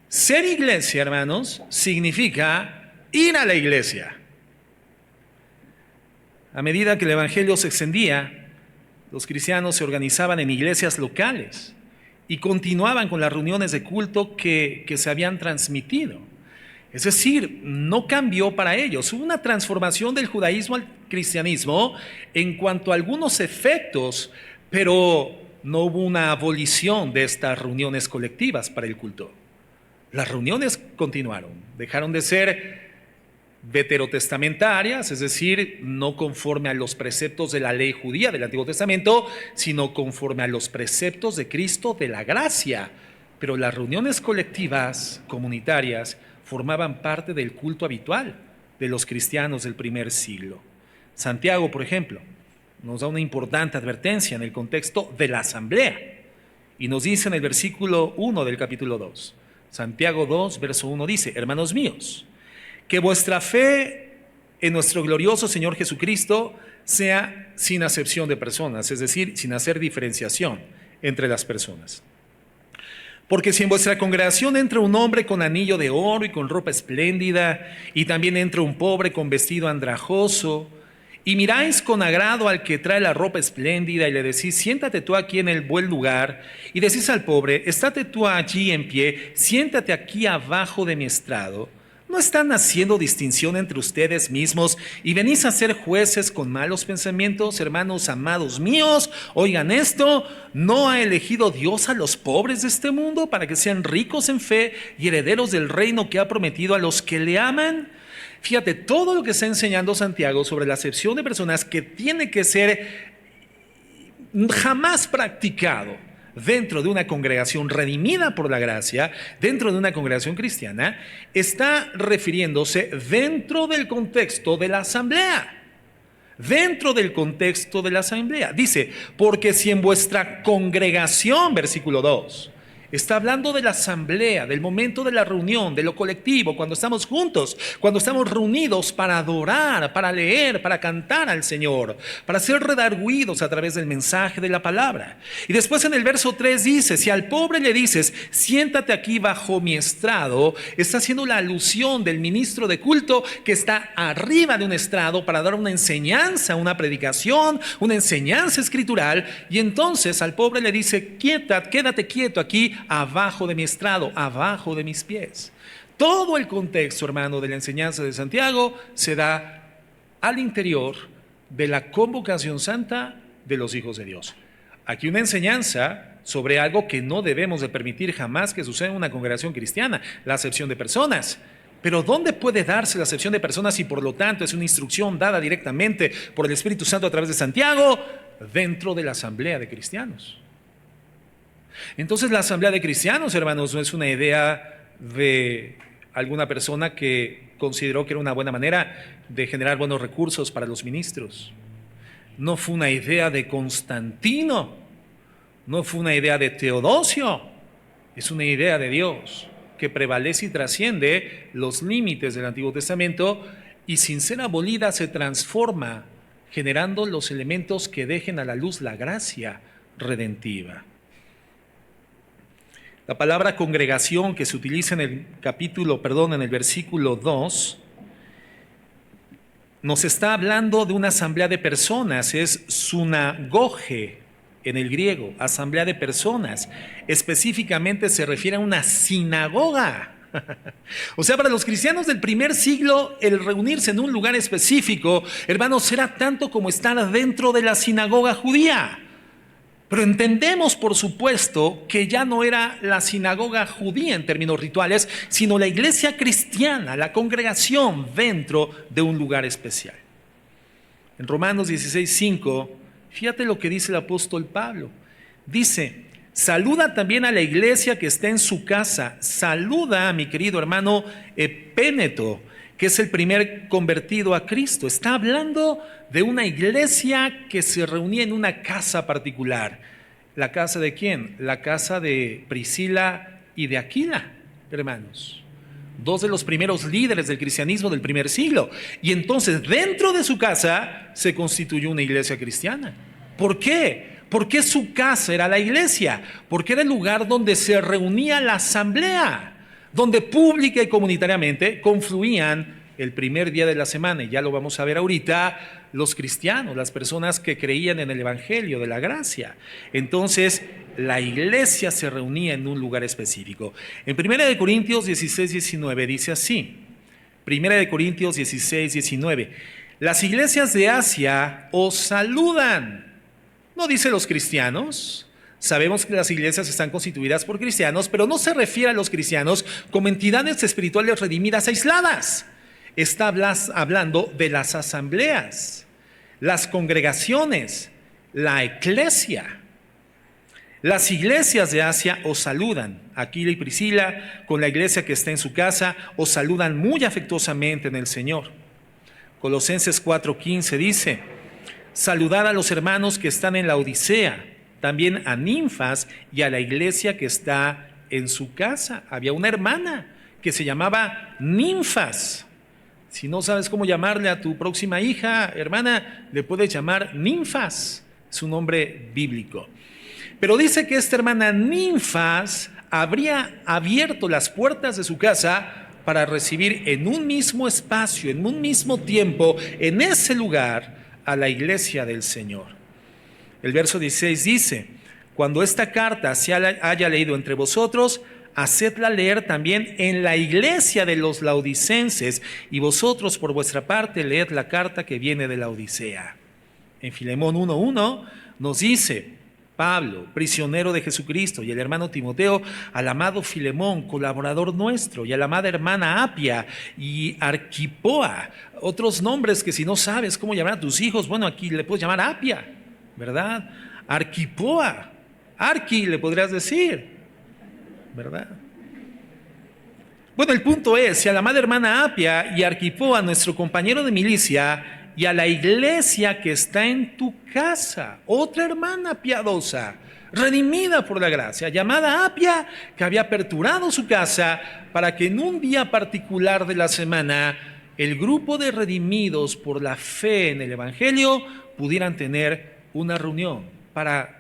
Ser iglesia, hermanos, significa ir a la iglesia. A medida que el evangelio se extendía, los cristianos se organizaban en iglesias locales y continuaban con las reuniones de culto que se habían transmitido. Es decir, no cambió para ellos. Hubo una transformación del judaísmo al cristianismo en cuanto a algunos efectos, pero no hubo una abolición de estas reuniones colectivas para el culto. Las reuniones continuaron, dejaron de ser veterotestamentarias, es decir, no conforme a los preceptos de la ley judía del Antiguo Testamento, sino conforme a los preceptos de Cristo de la gracia. Pero las reuniones colectivas, comunitarias, formaban parte del culto habitual de los cristianos del primer siglo. Santiago, por ejemplo, nos da una importante advertencia en el contexto de la asamblea y nos dice en el versículo 1 del capítulo 2, Santiago 2, verso 1 dice: hermanos míos, que vuestra fe en nuestro glorioso Señor Jesucristo sea sin acepción de personas, es decir, sin hacer diferenciación entre las personas. Porque si en vuestra congregación entra un hombre con anillo de oro y con ropa espléndida, y también entra un pobre con vestido andrajoso, y miráis con agrado al que trae la ropa espléndida y le decís: siéntate tú aquí en el buen lugar, y decís al pobre: estate tú allí en pie, siéntate aquí abajo de mi estrado, ¿no están haciendo distinción entre ustedes mismos y venís a ser jueces con malos pensamientos? Hermanos amados míos, oigan esto: ¿no ha elegido Dios a los pobres de este mundo para que sean ricos en fe y herederos del reino que ha prometido a los que le aman? Fíjate, todo lo que está enseñando Santiago sobre la acepción de personas que tiene que ser jamás practicado dentro de una congregación redimida por la gracia, dentro de una congregación cristiana, está refiriéndose dentro del contexto de la asamblea. Dentro del contexto de la asamblea. Dice: porque si en vuestra congregación, versículo 2, está hablando de la asamblea, del momento de la reunión, de lo colectivo, cuando estamos juntos, cuando estamos reunidos para adorar, para leer, para cantar al Señor, para ser redarguidos a través del mensaje de la palabra. Y después en el verso 3 dice: si al pobre le dices: siéntate aquí bajo mi estrado, está haciendo la alusión del ministro de culto que está arriba de un estrado para dar una enseñanza, una predicación, una enseñanza escritural. Y entonces al pobre le dice: quédate quieto aquí abajo de mi estrado, abajo de mis pies. Todo el contexto, hermano, de la enseñanza de Santiago se da al interior de la convocación santa de los hijos de Dios. Aquí una enseñanza sobre algo que no debemos de permitir jamás que suceda en una congregación cristiana: la acepción de personas. Pero ¿dónde puede darse la acepción de personas y por lo tanto es una instrucción dada directamente por el Espíritu Santo a través de Santiago? Dentro de la asamblea de cristianos. Entonces la asamblea de cristianos, hermanos, no es una idea de alguna persona que consideró que era una buena manera de generar buenos recursos para los ministros. No fue una idea de Constantino, no fue una idea de Teodosio, es una idea de Dios que prevalece y trasciende los límites del Antiguo Testamento y sin ser abolida se transforma generando los elementos que dejen a la luz la gracia redentiva. La palabra congregación que se utiliza en el versículo 2, nos está hablando de una asamblea de personas, es sunagoge en el griego, asamblea de personas. Específicamente se refiere a una sinagoga. O sea, para los cristianos del primer siglo, el reunirse en un lugar específico, hermanos, era tanto como estar dentro de la sinagoga judía. Pero entendemos, por supuesto, que ya no era la sinagoga judía en términos rituales, sino la iglesia cristiana, la congregación dentro de un lugar especial. En Romanos 16:5, fíjate lo que dice el apóstol Pablo. Dice: saluda también a la iglesia que está en su casa. Saluda a mi querido hermano Epéneto, que es el primer convertido a Cristo. Está hablando de una iglesia que se reunía en una casa particular. ¿La casa de quién? La casa de Priscila y de Aquila, hermanos. Dos de los primeros líderes del cristianismo del primer siglo. Y entonces dentro de su casa se constituyó una iglesia cristiana. ¿Por qué? Porque su casa era la iglesia, porque era el lugar donde se reunía la asamblea, donde pública y comunitariamente confluían el primer día de la semana, y ya lo vamos a ver ahorita, los cristianos, las personas que creían en el evangelio de la gracia. Entonces, la iglesia se reunía en un lugar específico. En 1 Corintios 16:19 dice así, 1 Corintios 16:19, las iglesias de Asia os saludan. No dice los cristianos. Sabemos que las iglesias están constituidas por cristianos, pero no se refiere a los cristianos como entidades espirituales redimidas aisladas. Está hablando de las asambleas, las congregaciones, la eclesia. Las iglesias de Asia os saludan. Aquila y Priscila, con la iglesia que está en su casa, os saludan muy afectuosamente en el Señor. Colosenses 4:15 dice: saludad a los hermanos que están en la Odisea, también a Ninfas y a la iglesia que está en su casa. Había una hermana que se llamaba Ninfas. Si no sabes cómo llamarle a tu próxima hija, hermana, le puedes llamar Ninfas, es un nombre bíblico. Pero dice que esta hermana Ninfas habría abierto las puertas de su casa para recibir en un mismo espacio, en un mismo tiempo, en ese lugar, a la iglesia del Señor. El verso 16 dice: cuando esta carta se haya leído entre vosotros, hacedla leer también en la iglesia de los laodicenses, y vosotros por vuestra parte leed la carta que viene de la Odisea. En Filemón 1:1 nos dice Pablo, prisionero de Jesucristo, y el hermano Timoteo, al amado Filemón, colaborador nuestro, y a la amada hermana Apia y Arquipoa. Otros nombres que si no sabes cómo llamar a tus hijos, bueno, aquí le puedes llamar Apia, ¿verdad? Arquipoa, Arqui le podrías decir, ¿verdad? Bueno, el punto es, si a la amada hermana Apia y Arquipoa, nuestro compañero de milicia, y a la iglesia que está en tu casa, otra hermana piadosa, redimida por la gracia, llamada Apia, que había aperturado su casa para que en un día particular de la semana el grupo de redimidos por la fe en el evangelio pudieran tener una reunión para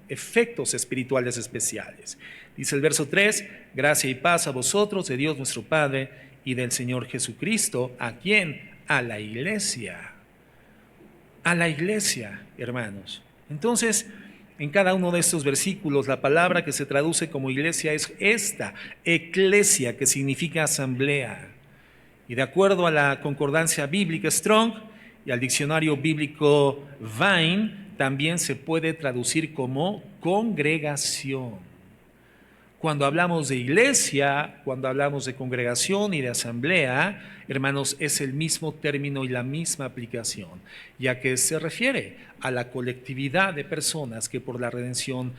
efectos espirituales especiales. Dice el verso 3, gracia y paz a vosotros de Dios nuestro Padre y del Señor Jesucristo, a quien a la iglesia, hermanos. Entonces, en cada uno de estos versículos, la palabra que se traduce como iglesia es esta, eclesia, que significa asamblea. Y de acuerdo a la concordancia bíblica Strong y al diccionario bíblico Vine, también se puede traducir como congregación. Cuando hablamos de iglesia, cuando hablamos de congregación y de asamblea, hermanos, es el mismo término y la misma aplicación, ya que se refiere a la colectividad de personas que por la redención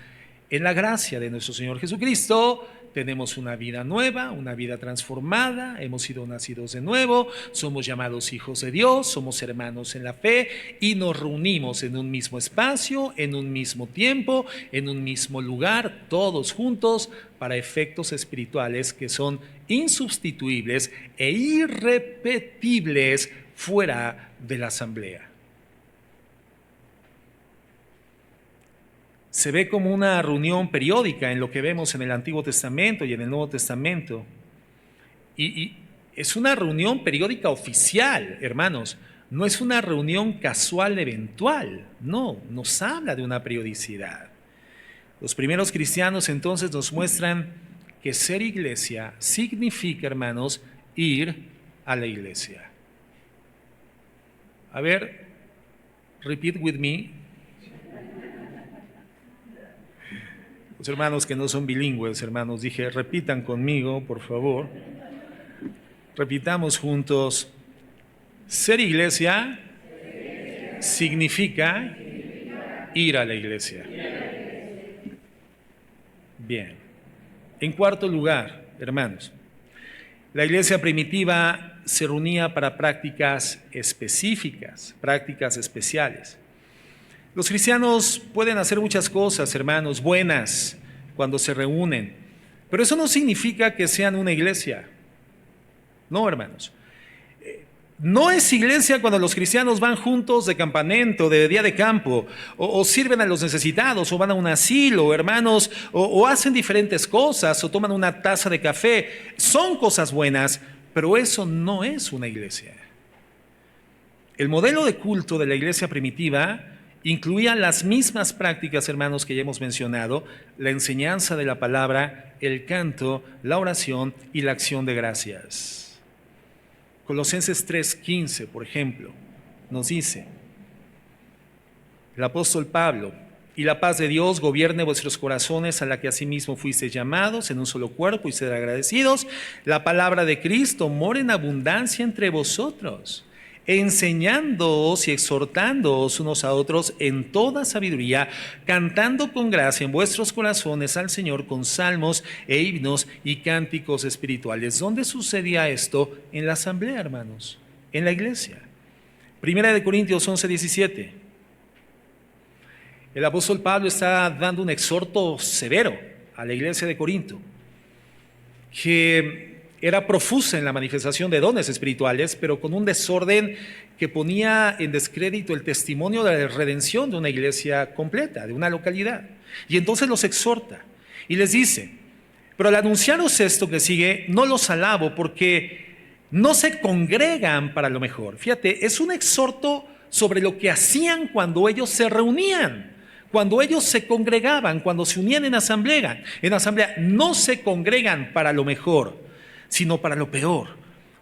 en la gracia de nuestro Señor Jesucristo tenemos una vida nueva, una vida transformada, hemos sido nacidos de nuevo, somos llamados hijos de Dios, somos hermanos en la fe y nos reunimos en un mismo espacio, en un mismo tiempo, en un mismo lugar, todos juntos para efectos espirituales que son insustituibles e irrepetibles fuera de la asamblea. Se ve como una reunión periódica en lo que vemos en el Antiguo Testamento y en el Nuevo Testamento. Y es una reunión periódica oficial, hermanos. No es una reunión casual eventual. No, nos habla de una periodicidad. Los primeros cristianos entonces nos muestran que ser iglesia significa, hermanos, ir a la iglesia. A ver, repeat with me. Los hermanos que no son bilingües, hermanos, dije, repitan conmigo, por favor. Repitamos juntos. Ser iglesia significa ir a la iglesia. Bien. En cuarto lugar, hermanos, la iglesia primitiva se reunía para prácticas específicas, prácticas especiales. Los cristianos pueden hacer muchas cosas, hermanos, buenas cuando se reúnen, pero eso no significa que sean una iglesia. No, hermanos. No es iglesia cuando los cristianos van juntos de campamento, de día de campo, o sirven a los necesitados, o van a un asilo, hermanos, o hacen diferentes cosas, o toman una taza de café. Son cosas buenas, pero eso no es una iglesia. El modelo de culto de la iglesia primitiva incluía las mismas prácticas, hermanos, que ya hemos mencionado: la enseñanza de la palabra, el canto, la oración y la acción de gracias. Colosenses 3:15, por ejemplo, nos dice el apóstol Pablo: y la paz de Dios gobierne vuestros corazones, a la que asimismo fuisteis llamados en un solo cuerpo, y sed agradecidos. La palabra de Cristo more en abundancia entre vosotros, enseñándoos y exhortándoos unos a otros en toda sabiduría, cantando con gracia en vuestros corazones al Señor con salmos e himnos y cánticos espirituales. ¿Dónde sucedía esto? En la asamblea, hermanos, en la iglesia. Primera de Corintios 11:17. El apóstol Pablo está dando un exhorto severo a la iglesia de Corinto, que era profusa en la manifestación de dones espirituales, pero con un desorden que ponía en descrédito el testimonio de la redención de una iglesia completa, de una localidad. Y entonces los exhorta y les dice: pero al anunciaros esto que sigue, no los alabo, porque no se congregan para lo mejor. Fíjate, es un exhorto sobre lo que hacían cuando ellos se reunían, cuando ellos se congregaban, cuando se unían en asamblea. En asamblea no se congregan para lo mejor, sino para lo peor.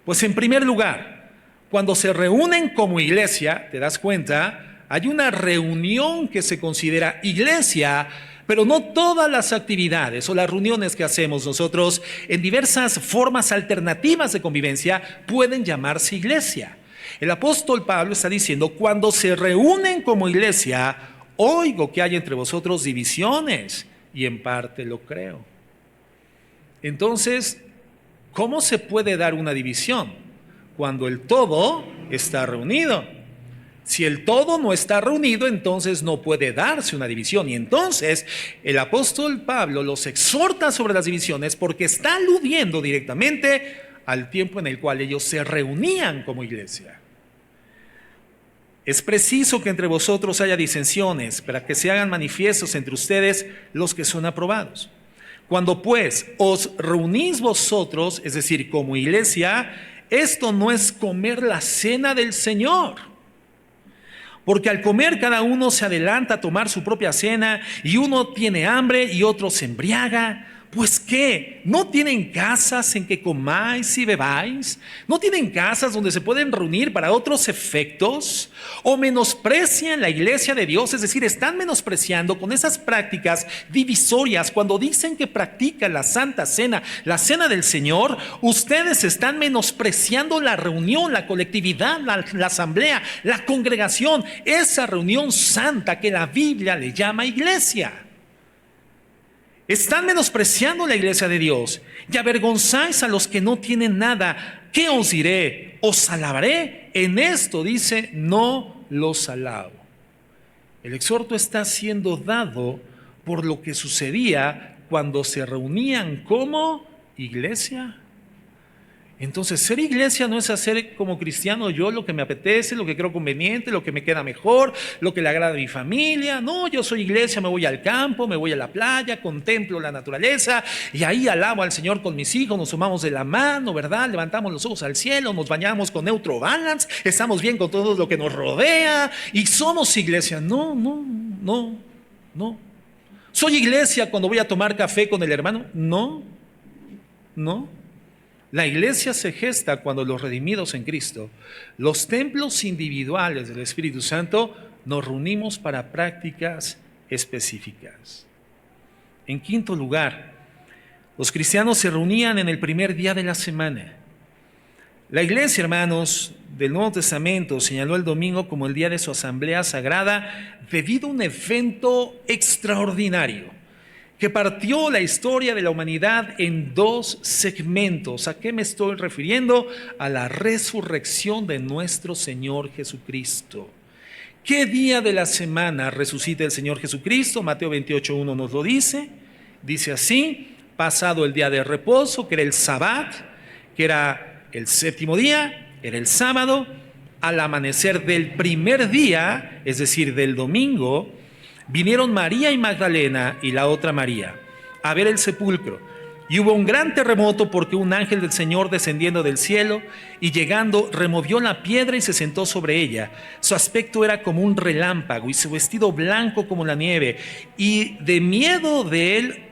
Pues en primer lugar, cuando se reúnen como iglesia, te das cuenta, hay una reunión que se considera iglesia, pero no todas las actividades o las reuniones que hacemos nosotros en diversas formas alternativas de convivencia pueden llamarse iglesia. El apóstol Pablo está diciendo: cuando se reúnen como iglesia, oigo que hay entre vosotros divisiones, y en parte lo creo. Entonces, ¿cómo se puede dar una división cuando el todo está reunido? Si el todo no está reunido, entonces no puede darse una división. Y entonces el apóstol Pablo los exhorta sobre las divisiones porque está aludiendo directamente al tiempo en el cual ellos se reunían como iglesia. Es preciso que entre vosotros haya disensiones, para que se hagan manifiestos entre ustedes los que son aprobados. Cuando pues os reunís vosotros, es decir, como iglesia, esto no es comer la cena del Señor. Porque al comer cada uno se adelanta a tomar su propia cena, y uno tiene hambre y otro se embriaga. Pues ¿qué? ¿No tienen casas en que comáis y bebáis? ¿No tienen casas donde se pueden reunir para otros efectos? ¿O menosprecian la iglesia de Dios? Es decir, están menospreciando con esas prácticas divisorias. Cuando dicen que practican la Santa Cena, la Cena del Señor, ustedes están menospreciando la reunión, la colectividad, la asamblea, la congregación, esa reunión santa que la Biblia le llama iglesia. Están menospreciando la iglesia de Dios y avergonzáis a los que no tienen nada. ¿Qué os diré? ¿Os alabaré? En esto dice: no los alabo. El exhorto está siendo dado por lo que sucedía cuando se reunían como iglesia. Entonces, ser iglesia no es hacer como cristiano yo lo que me apetece, lo que creo conveniente, lo que me queda mejor, lo que le agrada a mi familia. No, yo soy iglesia, me voy al campo, me voy a la playa, contemplo la naturaleza y ahí alabo al Señor con mis hijos, nos tomamos de la mano, ¿verdad? Levantamos los ojos al cielo, nos bañamos con Neutro Balance, estamos bien con todo lo que nos rodea y somos iglesia. No, no, no, no. ¿Soy iglesia cuando voy a tomar café con el hermano? No, no. La iglesia se gesta cuando los redimidos en Cristo, los templos individuales del Espíritu Santo, nos reunimos para prácticas específicas. En quinto lugar, los cristianos se reunían en el primer día de la semana. La iglesia, hermanos, del Nuevo Testamento señaló el domingo como el día de su asamblea sagrada debido a un evento extraordinario que partió la historia de la humanidad en dos segmentos. ¿A qué me estoy refiriendo? A la resurrección de nuestro Señor Jesucristo. ¿Qué día de la semana resucita el Señor Jesucristo? Mateo 28:1 nos lo dice. Dice así: pasado el día de reposo, que era el Sabbat, que era el séptimo día, era el sábado, al amanecer del primer día, es decir, del domingo, vinieron María y Magdalena y la otra María a ver el sepulcro. Y hubo un gran terremoto porque un ángel del Señor descendiendo del cielo y llegando removió la piedra y se sentó sobre ella. Su aspecto era como un relámpago y su vestido blanco como la nieve. Y de miedo de él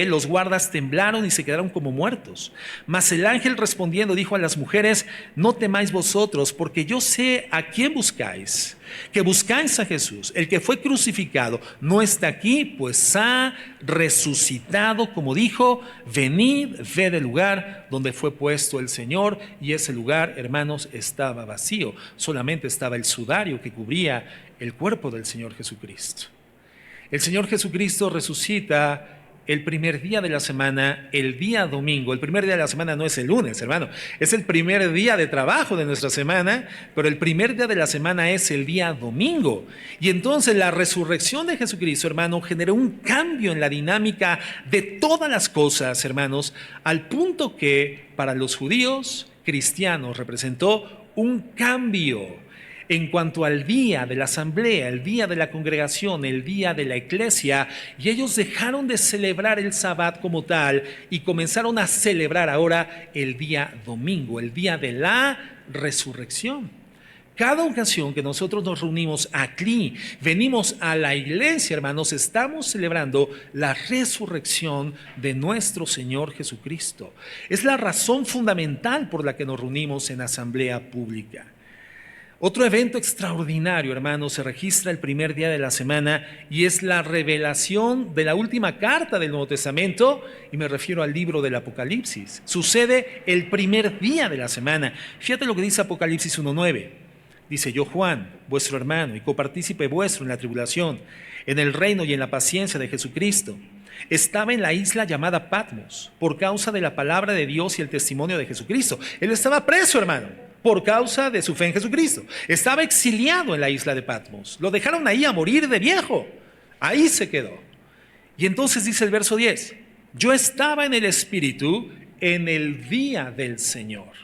los guardas temblaron y se quedaron como muertos. Mas el ángel respondiendo dijo a las mujeres: no temáis vosotros, porque yo sé a quién buscáis, que buscáis a Jesús, el que fue crucificado. No está aquí, pues ha resucitado, como dijo. Venid, ved el lugar donde fue puesto el Señor. Y ese lugar, hermanos, estaba vacío. Solamente estaba el sudario que cubría el cuerpo del Señor Jesucristo. El Señor Jesucristo resucita el primer día de la semana, el día domingo. El primer día de la semana no es el lunes, hermano, es el primer día de trabajo de nuestra semana, pero el primer día de la semana es el día domingo. Y entonces la resurrección de Jesucristo, hermano, generó un cambio en la dinámica de todas las cosas, hermanos, al punto que para los judíos cristianos representó un cambio en cuanto al día de la asamblea, el día de la congregación, el día de la iglesia, y ellos dejaron de celebrar el Sabbat como tal y comenzaron a celebrar ahora el día domingo, el día de la resurrección. Cada ocasión que nosotros nos reunimos aquí, venimos a la iglesia, hermanos, estamos celebrando la resurrección de nuestro Señor Jesucristo. Es la razón fundamental por la que nos reunimos en asamblea pública. Otro evento extraordinario, hermanos, se registra el primer día de la semana y es la revelación de la última carta del Nuevo Testamento, y me refiero al libro del Apocalipsis. Sucede el primer día de la semana. Fíjate lo que dice Apocalipsis 1:9. Dice: yo, Juan, vuestro hermano y copartícipe vuestro en la tribulación, en el reino y en la paciencia de Jesucristo, estaba en la isla llamada Patmos por causa de la palabra de Dios y el testimonio de Jesucristo. Él estaba preso, hermano, por causa de su fe en Jesucristo. Estaba exiliado en la isla de Patmos. Lo dejaron ahí a morir de viejo. Ahí se quedó. Y entonces dice el verso 10: yo estaba en el Espíritu en el día del Señor.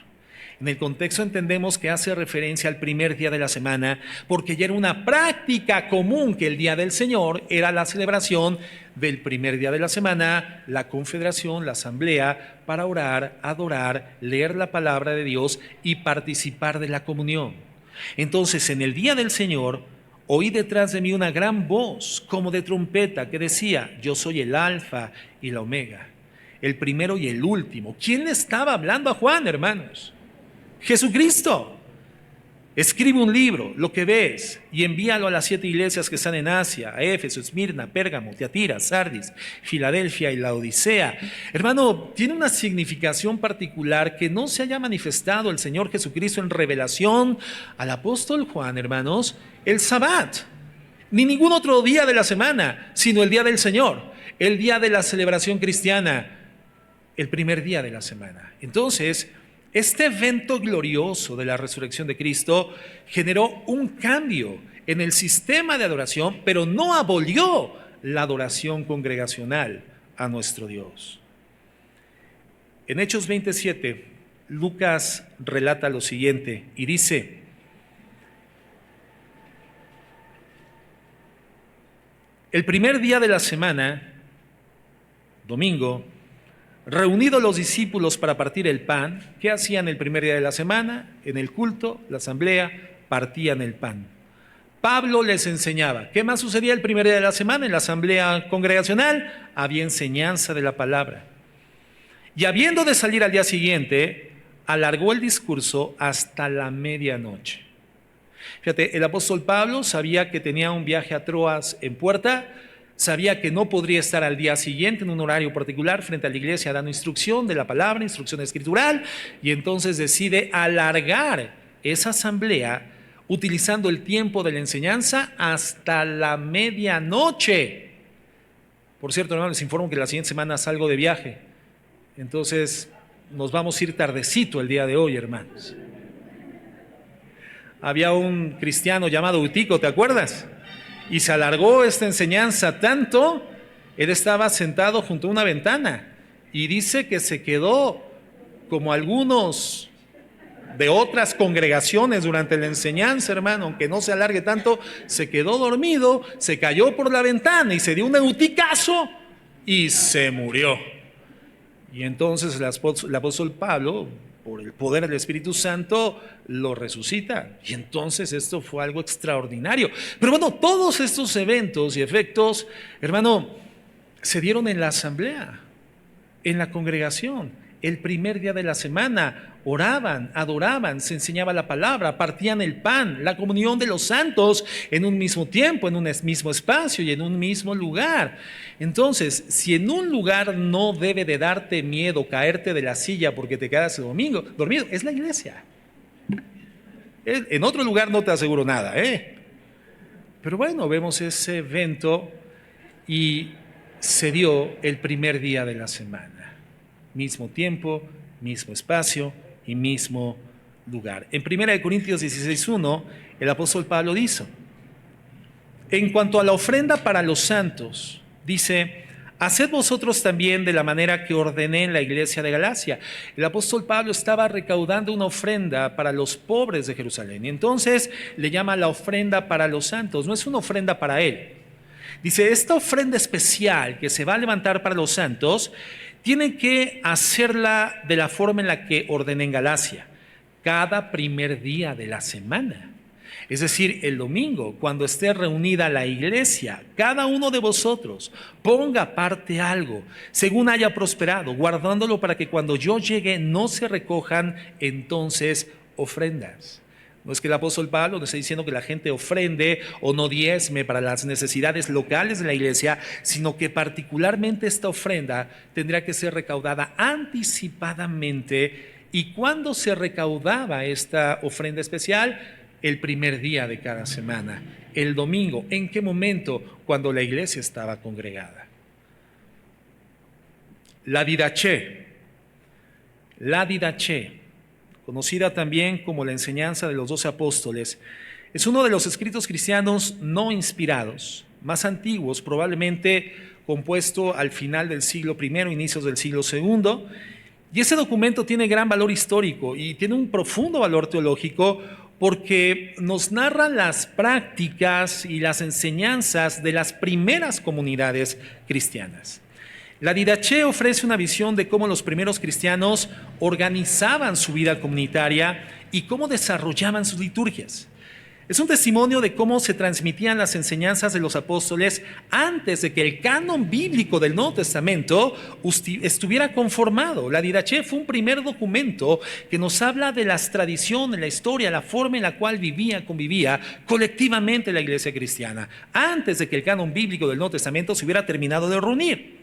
En el contexto entendemos que hace referencia al primer día de la semana, porque ya era una práctica común que el día del Señor era la celebración del primer día de la semana, la confederación, la asamblea, para orar, adorar, leer la palabra de Dios y participar de la comunión. Entonces, en el día del Señor, oí detrás de mí una gran voz como de trompeta que decía: yo soy el Alfa y la Omega, el primero y el último. ¿Quién le estaba hablando a Juan, hermanos? Jesucristo. Escribe un libro, lo que ves, y envíalo a las 7 iglesias que están en Asia: a Éfeso, Esmirna, Pérgamo, Tiatira, Sardis, Filadelfia y Laodicea. Hermano, tiene una significación particular que no se haya manifestado el Señor Jesucristo en revelación al apóstol Juan, hermanos, el Sabbat, ni ningún otro día de la semana, sino el día del Señor, el día de la celebración cristiana, el primer día de la semana. Entonces, este evento glorioso de la resurrección de Cristo generó un cambio en el sistema de adoración, pero no abolió la adoración congregacional a nuestro Dios. En Hechos 27, Lucas relata lo siguiente y dice: el primer día de la semana, domingo, reunidos los discípulos para partir el pan, ¿qué hacían el primer día de la semana? En el culto, la asamblea, partían el pan. Pablo les enseñaba. ¿Qué más sucedía el primer día de la semana? En la asamblea congregacional había enseñanza de la palabra. Y habiendo de salir al día siguiente, alargó el discurso hasta la medianoche. Fíjate, el apóstol Pablo sabía que tenía un viaje a Troas en puerta, sabía que no podría estar al día siguiente en un horario particular frente a la iglesia dando instrucción de la palabra, instrucción escritural, y entonces decide alargar esa asamblea utilizando el tiempo de la enseñanza hasta la medianoche. Por cierto, hermanos, les informo que la siguiente semana salgo de viaje, entonces nos vamos a ir tardecito el día de hoy, hermanos. Había un cristiano llamado Utico, ¿te acuerdas? Y se alargó esta enseñanza tanto, él estaba sentado junto a una ventana y dice que se quedó como algunos de otras congregaciones durante la enseñanza, hermano, aunque no se alargue tanto, se quedó dormido, se cayó por la ventana y se dio un euticazo y se murió. Y entonces el apóstol Pablo, por el poder del Espíritu Santo, lo resucita. Y entonces esto fue algo extraordinario. Pero bueno, todos estos eventos y efectos, hermano, se dieron en la asamblea, en la congregación, el primer día de la semana. Oraban, adoraban, se enseñaba la palabra, partían el pan, la comunión de los santos en un mismo tiempo, en un mismo espacio y en un mismo lugar. Entonces, si en un lugar no debe de darte miedo caerte de la silla porque te quedas el domingo dormido, es la iglesia. En otro lugar no te aseguro nada, Pero bueno, vemos ese evento y se dio el primer día de la semana. Mismo tiempo, mismo espacio y mismo lugar. En 1 Corintios 16:1, el apóstol Pablo dice: en cuanto a la ofrenda para los santos, dice: haced vosotros también de la manera que ordené en la iglesia de Galacia. El apóstol Pablo estaba recaudando una ofrenda para los pobres de Jerusalén, y entonces le llama la ofrenda para los santos. No es una ofrenda para él. Dice: esta ofrenda especial que se va a levantar para los santos, tienen que hacerla de la forma en la que ordené en Galacia, cada primer día de la semana. Es decir, el domingo, cuando esté reunida la iglesia, cada uno de vosotros ponga aparte algo, según haya prosperado, guardándolo para que cuando yo llegue no se recojan entonces ofrendas. No es que el apóstol Pablo nos está diciendo que la gente ofrende o no diezme para las necesidades locales de la iglesia, sino que particularmente esta ofrenda tendrá que ser recaudada anticipadamente. ¿Y cuándo se recaudaba esta ofrenda especial? El primer día de cada semana, el domingo. ¿En qué momento? Cuando la iglesia estaba congregada. La didaché, conocida también como la enseñanza de los 12 apóstoles, es uno de los escritos cristianos no inspirados, más antiguos, probablemente compuesto al final del siglo I, inicios del siglo II, y ese documento tiene gran valor histórico y tiene un profundo valor teológico porque nos narra las prácticas y las enseñanzas de las primeras comunidades cristianas. La Didaché ofrece una visión de cómo los primeros cristianos organizaban su vida comunitaria y cómo desarrollaban sus liturgias. Es un testimonio de cómo se transmitían las enseñanzas de los apóstoles antes de que el canon bíblico del Nuevo Testamento estuviera conformado. La Didaché fue un primer documento que nos habla de las tradiciones, la historia, la forma en la cual convivía colectivamente la iglesia cristiana, antes de que el canon bíblico del Nuevo Testamento se hubiera terminado de reunir.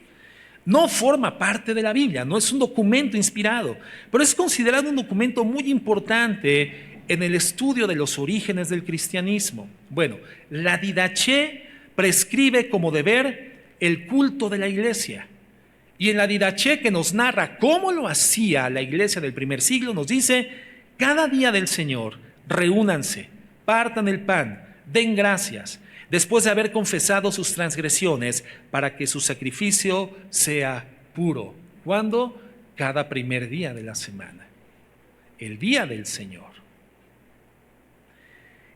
No forma parte de la Biblia, no es un documento inspirado, pero es considerado un documento muy importante en el estudio de los orígenes del cristianismo. Bueno, la Didaché prescribe como deber el culto de la iglesia. Y en la Didaché, que nos narra cómo lo hacía la iglesia del primer siglo, nos dice: cada día del Señor, reúnanse, partan el pan, den gracias, después de haber confesado sus transgresiones, para que su sacrificio sea puro. ¿Cuándo? cada primer día de la semana, el día del Señor.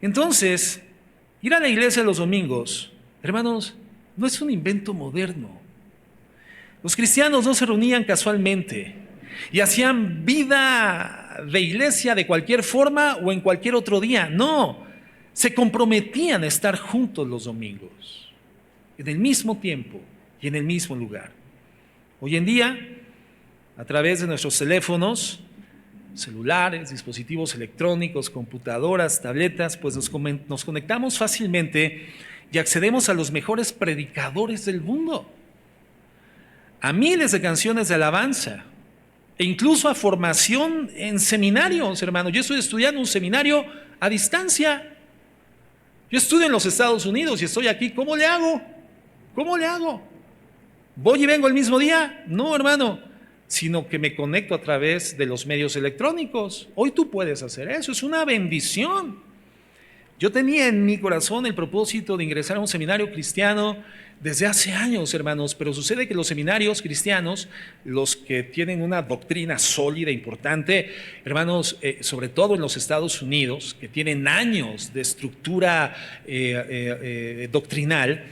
Entonces, ir a la iglesia los domingos, hermanos, no es un invento moderno. Los cristianos no se reunían casualmente y hacían vida de iglesia de cualquier forma o en cualquier otro día. No, se comprometían a estar juntos los domingos, en el mismo tiempo y en el mismo lugar. Hoy en día, a través de nuestros teléfonos, celulares, dispositivos electrónicos, computadoras, tabletas, pues nos conectamos fácilmente y accedemos a los mejores predicadores del mundo, a miles de canciones de alabanza e incluso a formación en seminarios, hermano. Yo estoy estudiando un seminario a distancia. Yo estudio en los Estados Unidos y estoy aquí. ¿Cómo le hago? ¿Cómo le hago? ¿Voy y vengo el mismo día? No, hermano, sino que me conecto a través de los medios electrónicos. Hoy tú puedes hacer eso, es una bendición. Yo tenía en mi corazón el propósito de ingresar a un seminario cristiano desde hace años, hermanos, pero sucede que los seminarios cristianos, los que tienen una doctrina sólida, importante, hermanos, sobre todo en los Estados Unidos, que tienen años de estructura doctrinal,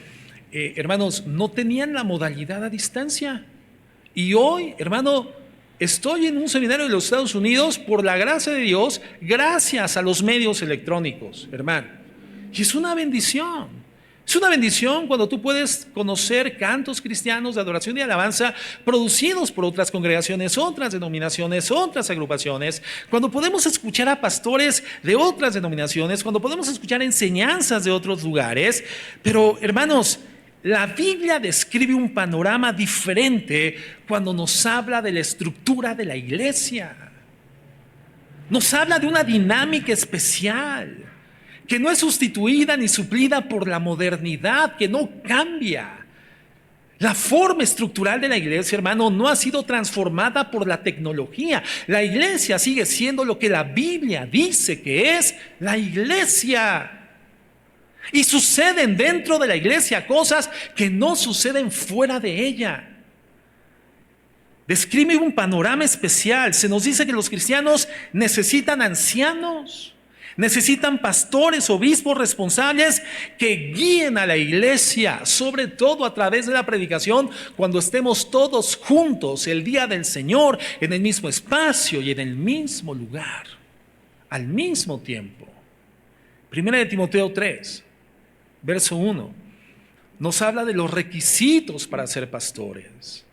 hermanos, no tenían la modalidad a distancia. Y hoy, hermano, estoy en un seminario de los Estados Unidos por la gracia de Dios, gracias a los medios electrónicos, hermano. Y es una bendición. Es una bendición cuando tú puedes conocer cantos cristianos de adoración y alabanza producidos por otras congregaciones, otras denominaciones, otras agrupaciones, cuando podemos escuchar a pastores de otras denominaciones, cuando podemos escuchar enseñanzas de otros lugares. Pero, hermanos, la Biblia describe un panorama diferente cuando nos habla de la estructura de la iglesia. Nos habla de una dinámica especial que no es sustituida ni suplida por la modernidad, que no cambia. La forma estructural de la iglesia, hermano, no ha sido transformada por la tecnología. La iglesia sigue siendo lo que la Biblia dice que es la iglesia. Y suceden dentro de la iglesia cosas que no suceden fuera de ella. Describe un panorama especial. Se nos dice que los cristianos necesitan ancianos, necesitan pastores, obispos responsables que guíen a la iglesia, sobre todo a través de la predicación, cuando estemos todos juntos el día del Señor, en el mismo espacio y en el mismo lugar, al mismo tiempo. Primera de Timoteo 3, verso 1, nos habla de los requisitos para ser pastores.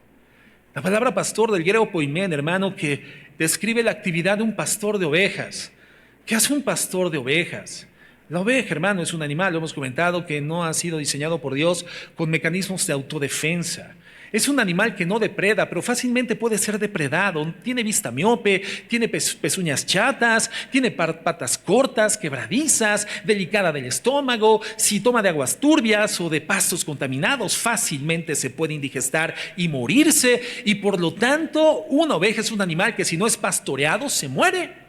La palabra pastor del griego poimen, hermano, que describe la actividad de un pastor de ovejas. ¿Qué hace un pastor de ovejas? La oveja, hermano, es un animal, lo hemos comentado, que no ha sido diseñado por Dios con mecanismos de autodefensa. Es un animal que no depreda, pero fácilmente puede ser depredado. Tiene vista miope, tiene pezuñas chatas, tiene patas cortas, quebradizas, delicada del estómago. Si toma de aguas turbias o de pastos contaminados, fácilmente se puede indigestar y morirse. Y por lo tanto, una oveja es un animal que si no es pastoreado, se muere.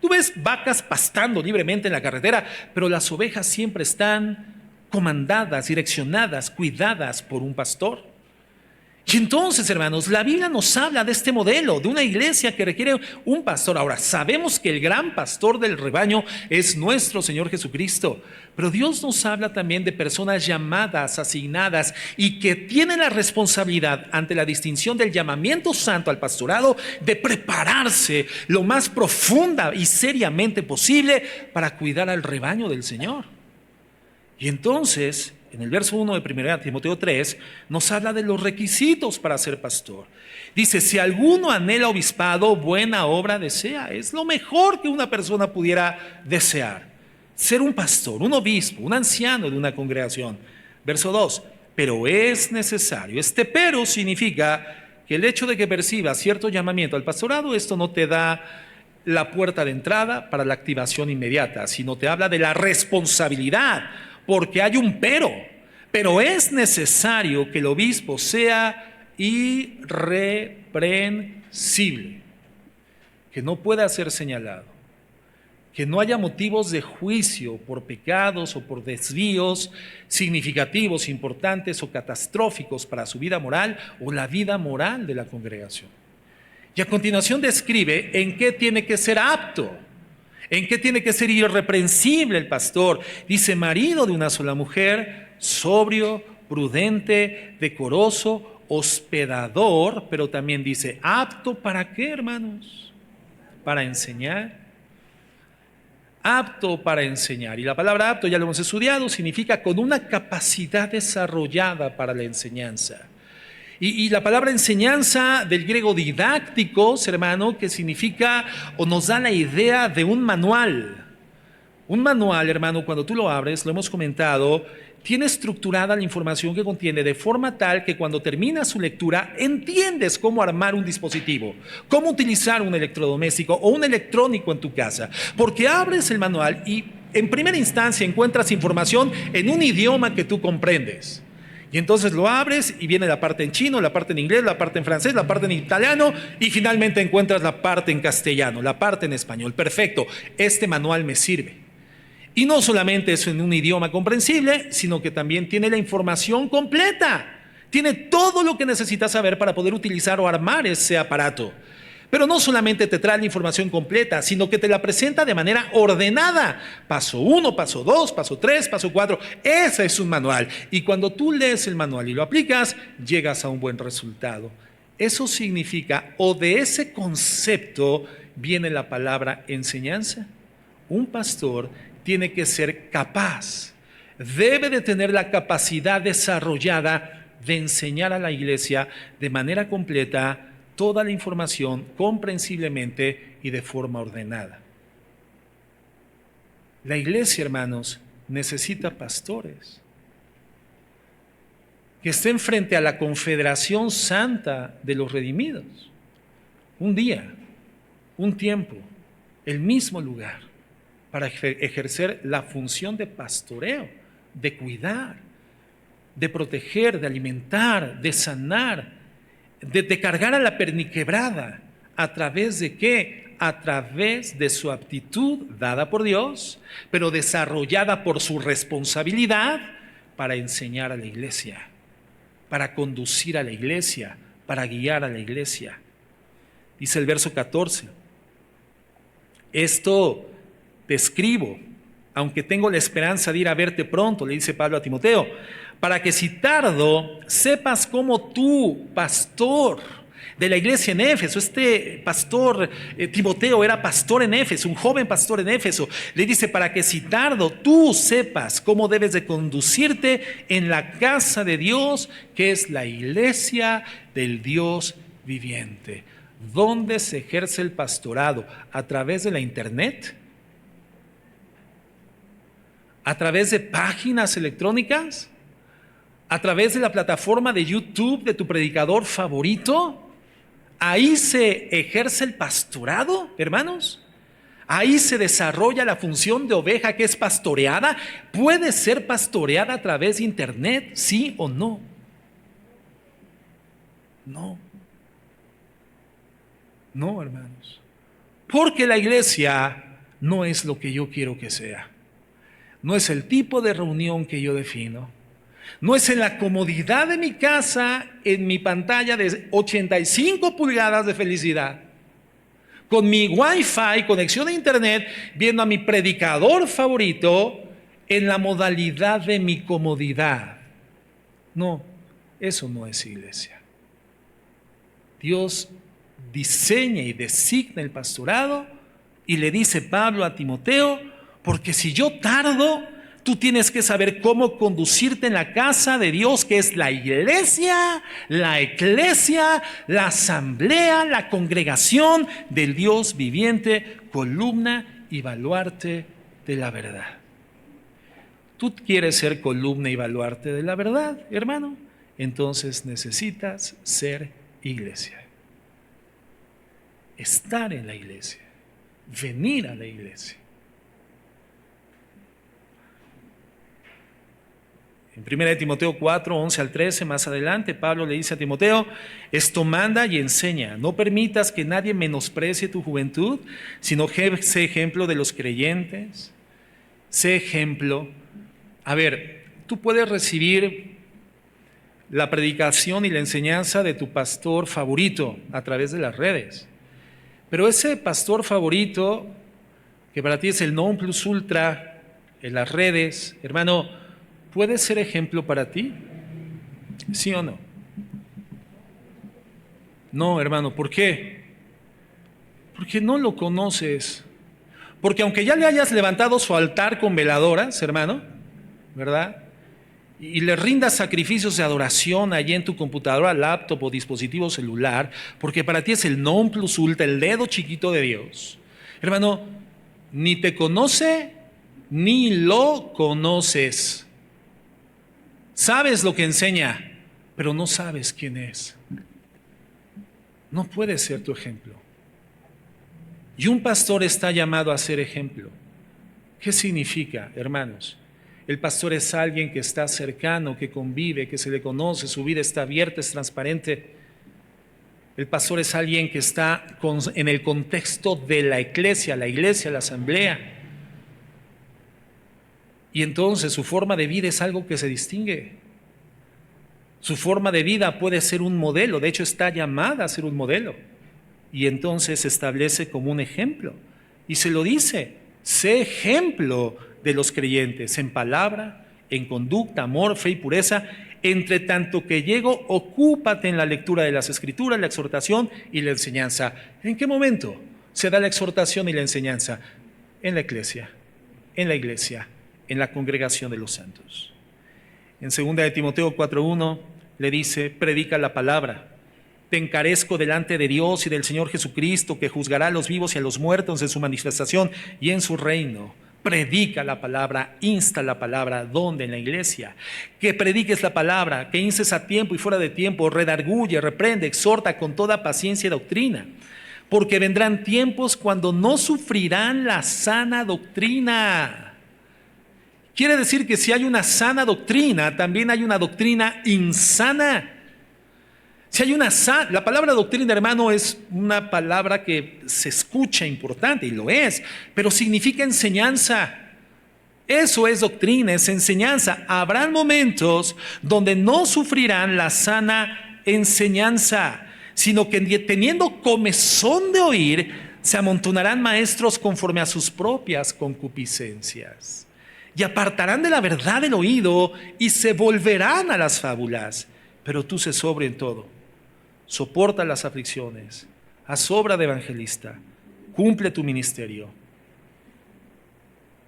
Tú ves vacas pastando libremente en la carretera, pero las ovejas siempre están comandadas, direccionadas, cuidadas por un pastor. Y entonces, hermanos, la Biblia nos habla de este modelo, de una iglesia que requiere un pastor. Ahora, sabemos que el gran pastor del rebaño es nuestro Señor Jesucristo, pero Dios nos habla también de personas llamadas, asignadas y que tienen la responsabilidad ante la distinción del llamamiento santo al pastorado de prepararse lo más profunda y seriamente posible para cuidar al rebaño del Señor. Y entonces, en el verso 1 de 1 Timoteo 3, nos habla de los requisitos para ser pastor. Dice, si alguno anhela obispado, buena obra desea. Es lo mejor que una persona pudiera desear. Ser un pastor, un obispo, un anciano de una congregación. Verso 2, pero es necesario. Este pero significa que el hecho de que percibas cierto llamamiento al pastorado, esto no te da la puerta de entrada para la activación inmediata, sino te habla de la responsabilidad. Porque hay un pero es necesario que el obispo sea irreprensible, que no pueda ser señalado, que no haya motivos de juicio por pecados o por desvíos significativos, importantes o catastróficos para su vida moral o la vida moral de la congregación. Y a continuación describe en qué tiene que ser apto, en qué tiene que ser irreprensible el pastor. Dice, marido de una sola mujer, sobrio, prudente, decoroso, hospedador, pero también dice, ¿apto para qué, hermanos? Para enseñar. Apto para enseñar. Y la palabra apto, ya lo hemos estudiado, significa con una capacidad desarrollada para la enseñanza. Y la palabra enseñanza del griego didácticos, hermano, que significa o nos da la idea de un manual. Un manual, hermano, cuando tú lo abres, lo hemos comentado, tiene estructurada la información que contiene de forma tal que cuando termina su lectura entiendes cómo armar un dispositivo, cómo utilizar un electrodoméstico o un electrónico en tu casa. Porque abres el manual y en primera instancia encuentras información en un idioma que tú comprendes. Y entonces lo abres y viene la parte en chino, la parte en inglés, la parte en francés, la parte en italiano y finalmente encuentras la parte en castellano, la parte en español. Perfecto, este manual me sirve. Y no solamente es en un idioma comprensible, sino que también tiene la información completa. Tiene todo lo que necesitas saber para poder utilizar o armar ese aparato. Pero no solamente te trae la información completa, sino que te la presenta de manera ordenada. Paso 1, paso 2, paso 3, paso 4. Ese es un manual. Y cuando tú lees el manual y lo aplicas, llegas a un buen resultado. Eso significa, o de ese concepto viene la palabra enseñanza. Un pastor tiene que ser capaz, debe de tener la capacidad desarrollada de enseñar a la iglesia de manera completa toda la información comprensiblemente y de forma ordenada. La iglesia, hermanos, necesita pastores que estén frente a la confederación santa de los redimidos. Un día, un tiempo, el mismo lugar, para ejercer la función de pastoreo, de cuidar, de proteger, de alimentar, de sanar, de cargar a la perniquebrada. ¿A través de qué? A través de su aptitud dada por Dios, pero desarrollada por su responsabilidad para enseñar a la iglesia, para conducir a la iglesia, para guiar a la iglesia. Dice el verso 14, esto te escribo, aunque tengo la esperanza de ir a verte pronto, le dice Pablo a Timoteo, para que si tardo, sepas cómo tú, pastor de la iglesia en Éfeso, este pastor Timoteo era pastor en Éfeso, un joven pastor en Éfeso, le dice, para que si tardo, tú sepas cómo debes de conducirte en la casa de Dios, que es la iglesia del Dios viviente. ¿Dónde se ejerce el pastorado? ¿A través de la internet? ¿A través de páginas electrónicas? ¿A través de la plataforma de YouTube de tu predicador favorito? ¿Ahí se ejerce el pastorado, hermanos? ¿Ahí se desarrolla la función de oveja que es pastoreada? ¿Puede ser pastoreada a través de internet, sí o no? No. No, hermanos. Porque la iglesia no es lo que yo quiero que sea. No es el tipo de reunión que yo defino. No es en la comodidad de mi casa, en mi pantalla de 85 pulgadas de felicidad, con mi wifi, conexión a internet, viendo a mi predicador favorito en la modalidad de mi comodidad. No, eso no es iglesia. Dios diseña y designa el pastorado y le dice Pablo a Timoteo, porque si yo tardo, tú tienes que saber cómo conducirte en la casa de Dios, que es la iglesia, la eclesia, la asamblea, la congregación del Dios viviente, columna y baluarte de la verdad. ¿Tú quieres ser columna y baluarte de la verdad, hermano? Entonces necesitas ser iglesia. Estar en la iglesia, venir a la iglesia. En 1 Timoteo 4, 11 al 13, más adelante, Pablo le dice a Timoteo, esto manda y enseña, no permitas que nadie menosprecie tu juventud, sino sé ejemplo de los creyentes, sé ejemplo. A ver, tú puedes recibir la predicación y la enseñanza de tu pastor favorito a través de las redes. Pero ese pastor favorito, que para ti es el non plus ultra en las redes, hermano, ¿puede ser ejemplo para ti? ¿Sí o no? No, hermano, ¿por qué? Porque no lo conoces. Porque aunque ya le hayas levantado su altar con veladoras, hermano, ¿verdad? Y le rindas sacrificios de adoración allí en tu computadora, laptop o dispositivo celular, porque para ti es el non plus ultra, el dedo chiquito de Dios. Hermano, ni te conoce ni lo conoces. Sabes lo que enseña, pero no sabes quién es. No puede ser tu ejemplo. Y un pastor está llamado a ser ejemplo. ¿Qué significa, hermanos? El pastor es alguien que está cercano, que convive, que se le conoce, su vida está abierta, es transparente. El pastor es alguien que está en el contexto de la iglesia, la asamblea. Y entonces su forma de vida es algo que se distingue. Su forma de vida puede ser un modelo, de hecho está llamada a ser un modelo. Y entonces se establece como un ejemplo. Y se lo dice, sé ejemplo de los creyentes en palabra, en conducta, amor, fe y pureza. Entre tanto que llego, ocúpate en la lectura de las Escrituras, la exhortación y la enseñanza. ¿En qué momento se da la exhortación y la enseñanza? En la iglesia, en la congregación de los santos. En 2 de Timoteo 4:1 le dice, predica la palabra. Te encarezco delante de Dios y del Señor Jesucristo, que juzgará a los vivos y a los muertos en su manifestación y en su reino. Predica la palabra, insta la palabra. ¿Dónde? En la iglesia. Que prediques la palabra, que instes a tiempo y fuera de tiempo, redarguye, reprende, exhorta con toda paciencia y doctrina. Porque vendrán tiempos cuando no sufrirán la sana doctrina. Quiere decir que si hay una sana doctrina, también hay una doctrina insana. Si hay la palabra doctrina, hermano, es una palabra que se escucha importante, y lo es, pero significa enseñanza. Eso es doctrina, es enseñanza. Habrán momentos donde no sufrirán la sana enseñanza, sino que teniendo comezón de oír, se amontonarán maestros conforme a sus propias concupiscencias. Y apartarán de la verdad el oído y se volverán a las fábulas. Pero tú sé sobrio en todo. Soporta las aflicciones, haz obra de evangelista, cumple tu ministerio.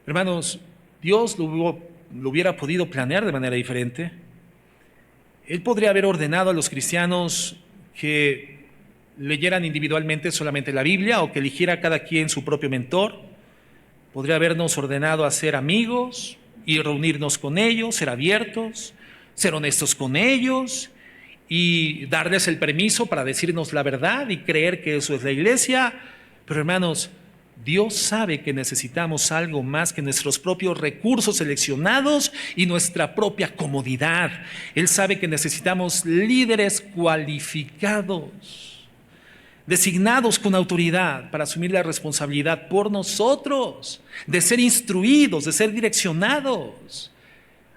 Hermanos, Dios lo hubiera podido planear de manera diferente. Él podría haber ordenado a los cristianos que leyeran individualmente solamente la Biblia o que eligiera cada quien su propio mentor. Podría habernos ordenado a ser amigos y reunirnos con ellos, ser abiertos, ser honestos con ellos y darles el permiso para decirnos la verdad y creer que eso es la iglesia. Pero hermanos, Dios sabe que necesitamos algo más que nuestros propios recursos seleccionados y nuestra propia comodidad. Él sabe que necesitamos líderes cualificados, designados con autoridad para asumir la responsabilidad por nosotros, de ser instruidos, de ser direccionados.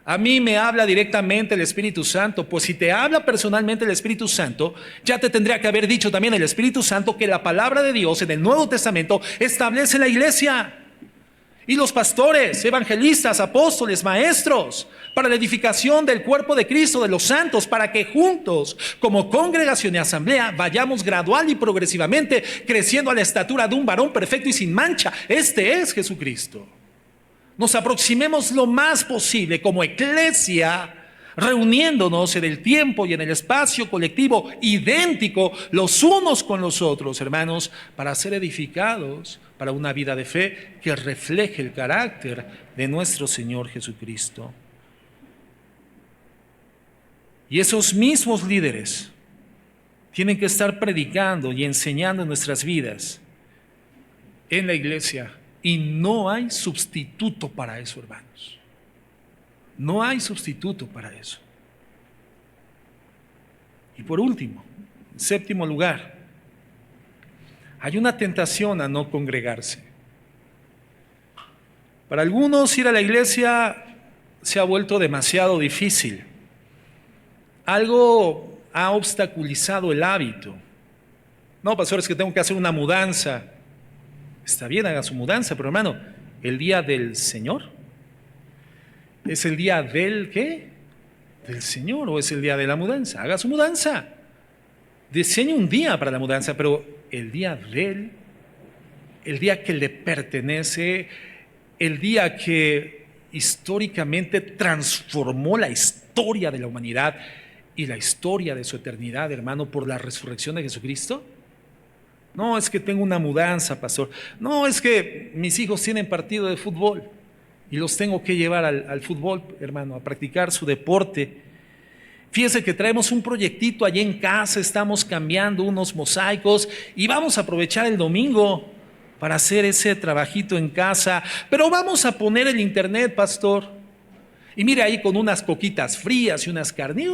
A mí me habla directamente el Espíritu Santo. Pues si te habla personalmente el Espíritu Santo, ya te tendría que haber dicho también el Espíritu Santo que la palabra de Dios en el Nuevo Testamento establece la iglesia. Y los pastores, evangelistas, apóstoles, maestros, para la edificación del cuerpo de Cristo, de los santos, para que juntos, como congregación y asamblea, vayamos gradual y progresivamente creciendo a la estatura de un varón perfecto y sin mancha. Este es Jesucristo. Nos aproximemos lo más posible como iglesia, reuniéndonos en el tiempo y en el espacio colectivo idéntico los unos con los otros, hermanos, para ser edificados para una vida de fe que refleje el carácter de nuestro Señor Jesucristo. Y esos mismos líderes tienen que estar predicando y enseñando en nuestras vidas en la iglesia. Y no hay sustituto para eso, hermanos. No hay sustituto para eso. Y por último, en séptimo lugar, hay una tentación a no congregarse. Para algunos ir a la iglesia se ha vuelto demasiado difícil. Algo ha obstaculizado el hábito. No, pastor, es que tengo que hacer una mudanza. Está bien, haga su mudanza, pero hermano, el día del Señor es el día del ¿qué? Del Señor, o es el día de la mudanza. Haga su mudanza. Diseñe un día para la mudanza, pero el día de Él, el día que le pertenece, el día que históricamente transformó la historia de la humanidad y la historia de su eternidad, hermano, por la resurrección de Jesucristo. No, es que tengo una mudanza, pastor. No, es que mis hijos tienen partido de fútbol y los tengo que llevar al fútbol, hermano, a practicar su deporte. Fíjese que traemos un proyectito allí en casa, estamos cambiando unos mosaicos y vamos a aprovechar el domingo para hacer ese trabajito en casa. Pero vamos a poner el internet, pastor. Y mire ahí con unas coquitas frías y unas carnes.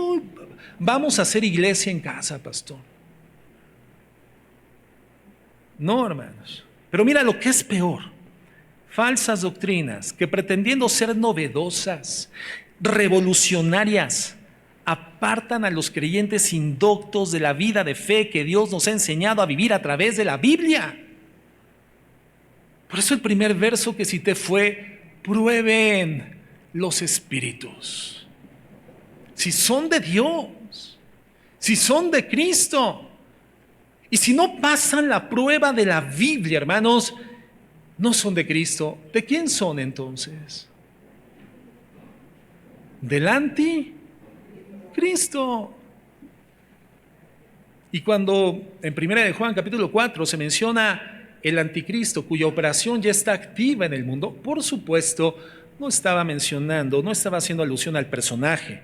Vamos a hacer iglesia en casa, pastor. No, hermanos. Pero mira lo que es peor. Falsas doctrinas que pretendiendo ser novedosas, revolucionarias, apartan a los creyentes indoctos de la vida de fe que Dios nos ha enseñado a vivir a través de la Biblia. Por eso el primer verso que cité fue: prueben los espíritus. Si son de Dios, si son de Cristo. Y si no pasan la prueba de la Biblia, hermanos, no son de Cristo. ¿De quién son entonces? Del anticristo. Y cuando en 1 de Juan capítulo 4 se menciona el anticristo cuya operación ya está activa en el mundo, por supuesto no estaba mencionando, no estaba haciendo alusión al personaje.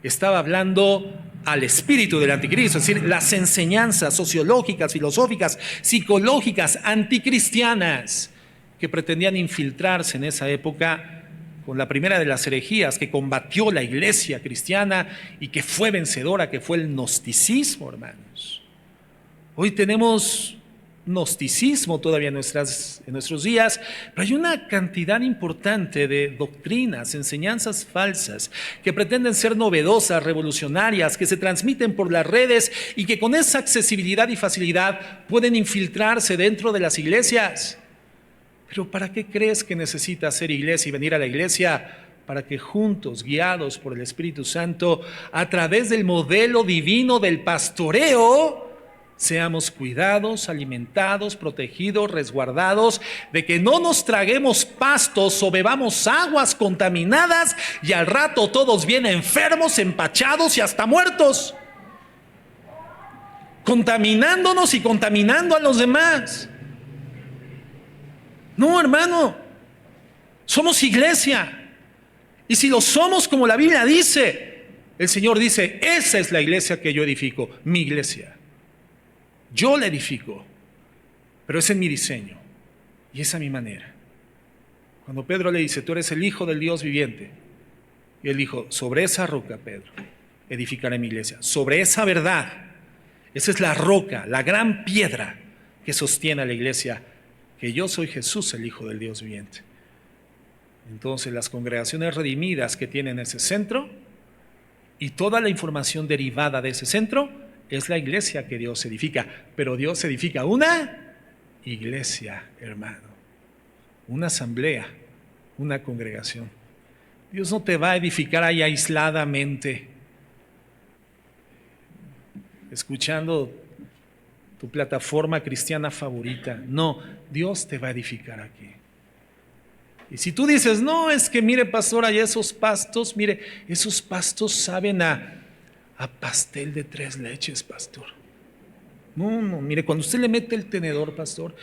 Estaba hablando al espíritu del anticristo, es decir, las enseñanzas sociológicas, filosóficas, psicológicas, anticristianas que pretendían infiltrarse en esa época con la primera de las herejías que combatió la iglesia cristiana y que fue vencedora, que fue el gnosticismo, hermanos. Hoy tenemos gnosticismo todavía en nuestros días, pero hay una cantidad importante de doctrinas, enseñanzas falsas que pretenden ser novedosas, revolucionarias, que se transmiten por las redes y que con esa accesibilidad y facilidad pueden infiltrarse dentro de las iglesias. Pero ¿para qué crees que necesitas ser iglesia y venir a la iglesia? Para que juntos, guiados por el Espíritu Santo, a través del modelo divino del pastoreo, seamos cuidados, alimentados, protegidos, resguardados, de que no nos traguemos pastos o bebamos aguas contaminadas y al rato todos vienen enfermos, empachados y hasta muertos, contaminándonos y contaminando a los demás. No, hermano, somos iglesia. Y si lo somos como la Biblia dice, el Señor dice: esa es la iglesia que yo edifico, mi iglesia. Yo la edifico, pero es en mi diseño y es a mi manera. Cuando Pedro le dice: tú eres el Hijo del Dios viviente, y él dijo: sobre esa roca, Pedro, edificaré mi iglesia. Sobre esa verdad, esa es la roca, la gran piedra que sostiene a la iglesia, que yo soy Jesús, el Hijo del Dios viviente. Entonces las congregaciones redimidas que tienen ese centro y toda la información derivada de ese centro es la iglesia que Dios edifica. Pero Dios edifica una iglesia, hermano, una asamblea, una congregación. Dios no te va a edificar ahí aisladamente, escuchando tu plataforma cristiana favorita. No, Dios te va a edificar aquí. Y si tú dices: no, es que mire, pastor, allá esos pastos, mire, esos pastos saben a pastel de 3 leches, pastor. No, mire, cuando usted le mete el tenedor, pastor,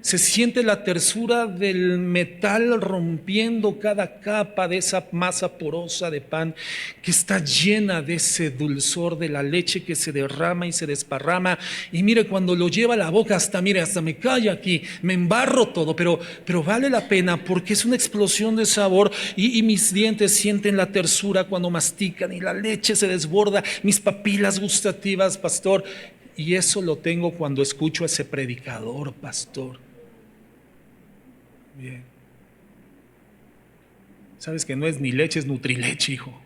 se siente la tersura del metal rompiendo cada capa de esa masa porosa de pan que está llena de ese dulzor de la leche que se derrama y se desparrama. Y mire, cuando lo lleva a la boca, hasta me cae aquí, me embarro todo, pero vale la pena porque es una explosión de sabor y mis dientes sienten la tersura cuando mastican y la leche se desborda, mis papilas gustativas, pastor. Y eso lo tengo cuando escucho a ese predicador, pastor. Bien. Sabes que no es ni leche, es Nutrileche, hijo.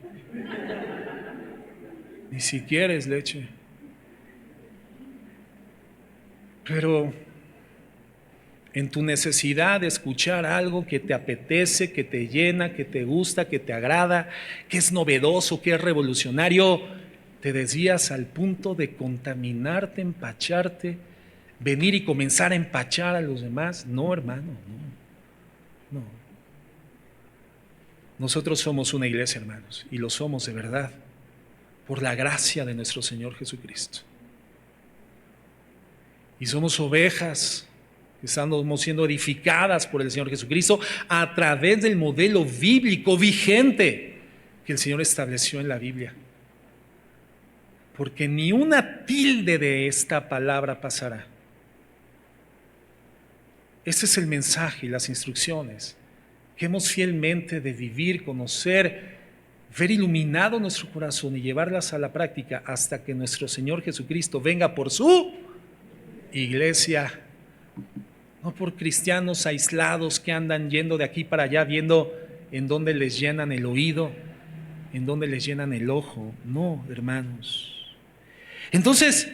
Ni siquiera es leche. Pero en tu necesidad de escuchar algo que te apetece, que te llena, que te gusta, que te agrada, que es novedoso, que es revolucionario, te desvías al punto de contaminarte, empacharte, venir y comenzar a empachar a los demás. No, hermano, no. Nosotros somos una iglesia, hermanos, y lo somos de verdad, por la gracia de nuestro Señor Jesucristo. Y somos ovejas que estamos siendo edificadas por el Señor Jesucristo a través del modelo bíblico vigente que el Señor estableció en la Biblia. Porque ni una tilde de esta palabra pasará. Este es el mensaje y las instrucciones que hemos fielmente de vivir, conocer, ver iluminado nuestro corazón y llevarlas a la práctica hasta que nuestro Señor Jesucristo venga por su iglesia, no por cristianos aislados que andan yendo de aquí para allá viendo en dónde les llenan el oído, en dónde les llenan el ojo. No, hermanos. Entonces,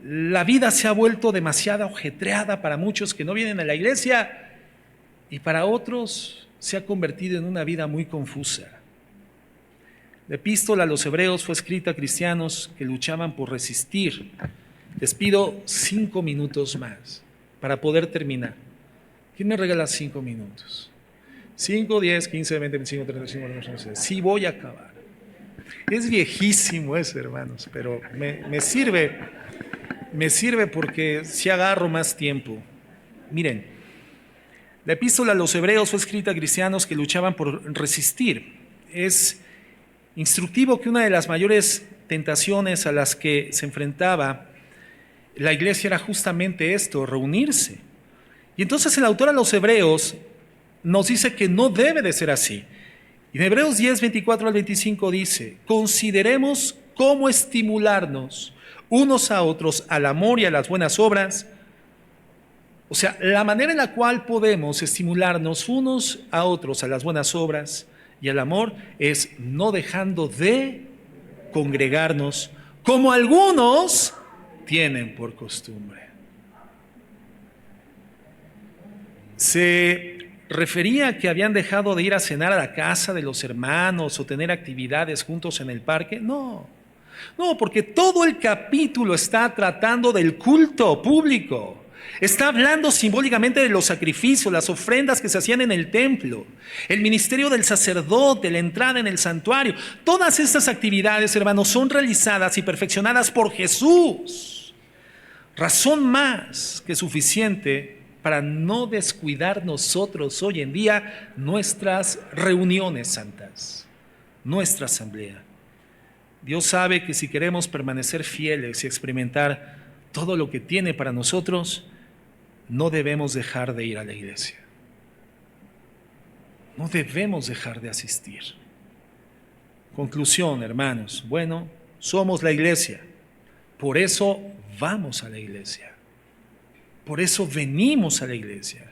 la vida se ha vuelto demasiado ajetreada para muchos que no vienen a la iglesia y para otros se ha convertido en una vida muy confusa. La epístola a los Hebreos fue escrita a cristianos que luchaban por resistir. Les pido 5 minutos más para poder terminar. ¿Quién me regala 5 minutos? 5, 10, 15, 20, 25, 35, 40, sí, voy a acabar. Es viejísimo eso, hermanos, pero me sirve porque si agarro más tiempo. Miren, la epístola a los Hebreos fue escrita a cristianos que luchaban por resistir. Es instructivo que una de las mayores tentaciones a las que se enfrentaba la iglesia era justamente esto, reunirse. Y entonces el autor a los Hebreos nos dice que no debe de ser así. Y en Hebreos 10, 24 al 25 dice: consideremos cómo estimularnos unos a otros al amor y a las buenas obras. O sea, la manera en la cual podemos estimularnos unos a otros a las buenas obras y al amor es no dejando de congregarnos como algunos tienen por costumbre. Se refería a que habían dejado de ir a cenar a la casa de los hermanos o tener actividades juntos en el parque. No, porque todo el capítulo está tratando del culto público. Está hablando simbólicamente de los sacrificios, las ofrendas que se hacían en el templo, el ministerio del sacerdote, la entrada en el santuario. Todas estas actividades, hermanos, son realizadas y perfeccionadas por Jesús. Razón más que suficiente para no descuidar nosotros hoy en día nuestras reuniones santas, nuestra asamblea. Dios sabe que si queremos permanecer fieles y experimentar todo lo que tiene para nosotros, no debemos dejar de ir a la iglesia. No debemos dejar de asistir. Conclusión, hermanos. Bueno, somos la iglesia. Por eso vamos a la iglesia. Por eso venimos a la iglesia.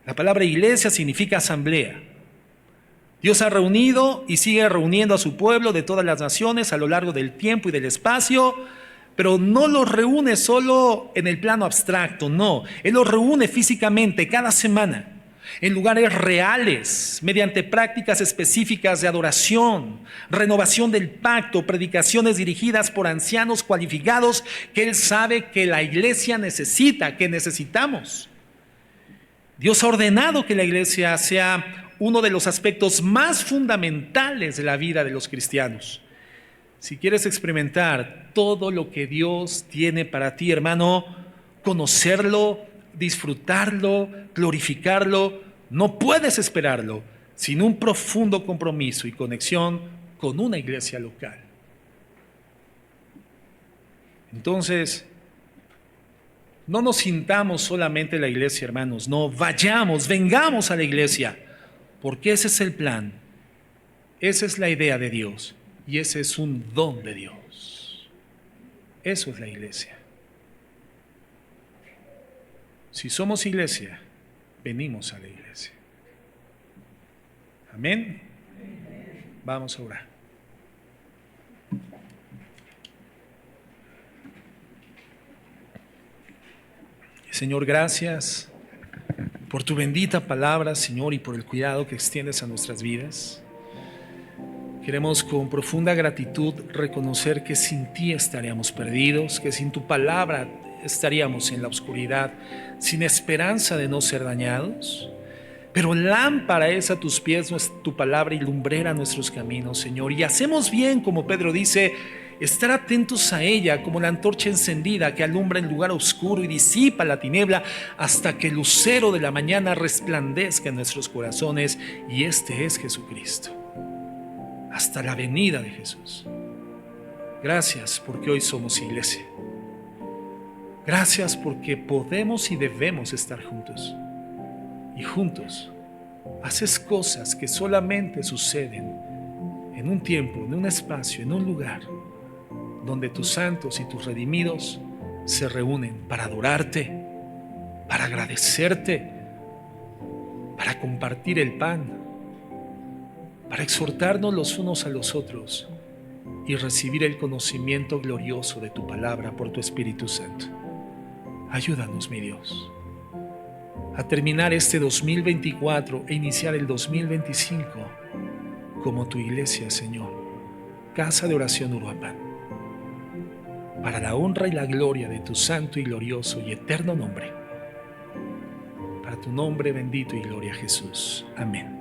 La palabra iglesia significa asamblea. Dios ha reunido y sigue reuniendo a su pueblo de todas las naciones a lo largo del tiempo y del espacio, pero no los reúne solo en el plano abstracto, no. Él los reúne físicamente cada semana, en lugares reales, mediante prácticas específicas de adoración, renovación del pacto, predicaciones dirigidas por ancianos cualificados que Él sabe que la iglesia necesita, que necesitamos. Dios ha ordenado que la iglesia sea uno de los aspectos más fundamentales de la vida de los cristianos. Si quieres experimentar todo lo que Dios tiene para ti, hermano, conocerlo, disfrutarlo, glorificarlo, no puedes esperarlo sin un profundo compromiso y conexión con una iglesia local. Entonces, no nos sintamos solamente la iglesia, hermanos, no, vayamos, vengamos a la iglesia, porque ese es el plan, esa es la idea de Dios. Y ese es un don de Dios. Eso es la iglesia. Si somos iglesia, venimos a la iglesia. Amén. Vamos a orar. Señor, gracias por tu bendita palabra, Señor, y por el cuidado que extiendes a nuestras vidas. Queremos con profunda gratitud reconocer que sin ti estaríamos perdidos, que sin tu palabra estaríamos en la oscuridad, sin esperanza de no ser dañados. Pero lámpara es a tus pies tu palabra y lumbrera nuestros caminos, Señor. Y hacemos bien, como Pedro dice, estar atentos a ella como la antorcha encendida que alumbra el lugar oscuro y disipa la tiniebla hasta que el lucero de la mañana resplandezca en nuestros corazones. Y este es Jesucristo. Hasta la venida de Jesús. Gracias porque hoy somos iglesia. Gracias porque podemos y debemos estar juntos. Y juntos haces cosas que solamente suceden en un tiempo, en un espacio, en un lugar donde tus santos y tus redimidos se reúnen para adorarte, para agradecerte, para compartir el pan, para exhortarnos los unos a los otros y recibir el conocimiento glorioso de tu palabra por tu Espíritu Santo. Ayúdanos, mi Dios, a terminar este 2024 e iniciar el 2025 como tu iglesia, Señor, Casa de Oración Uruapan, para la honra y la gloria de tu santo y glorioso y eterno nombre. Para tu nombre bendito y gloria, Jesús. Amén.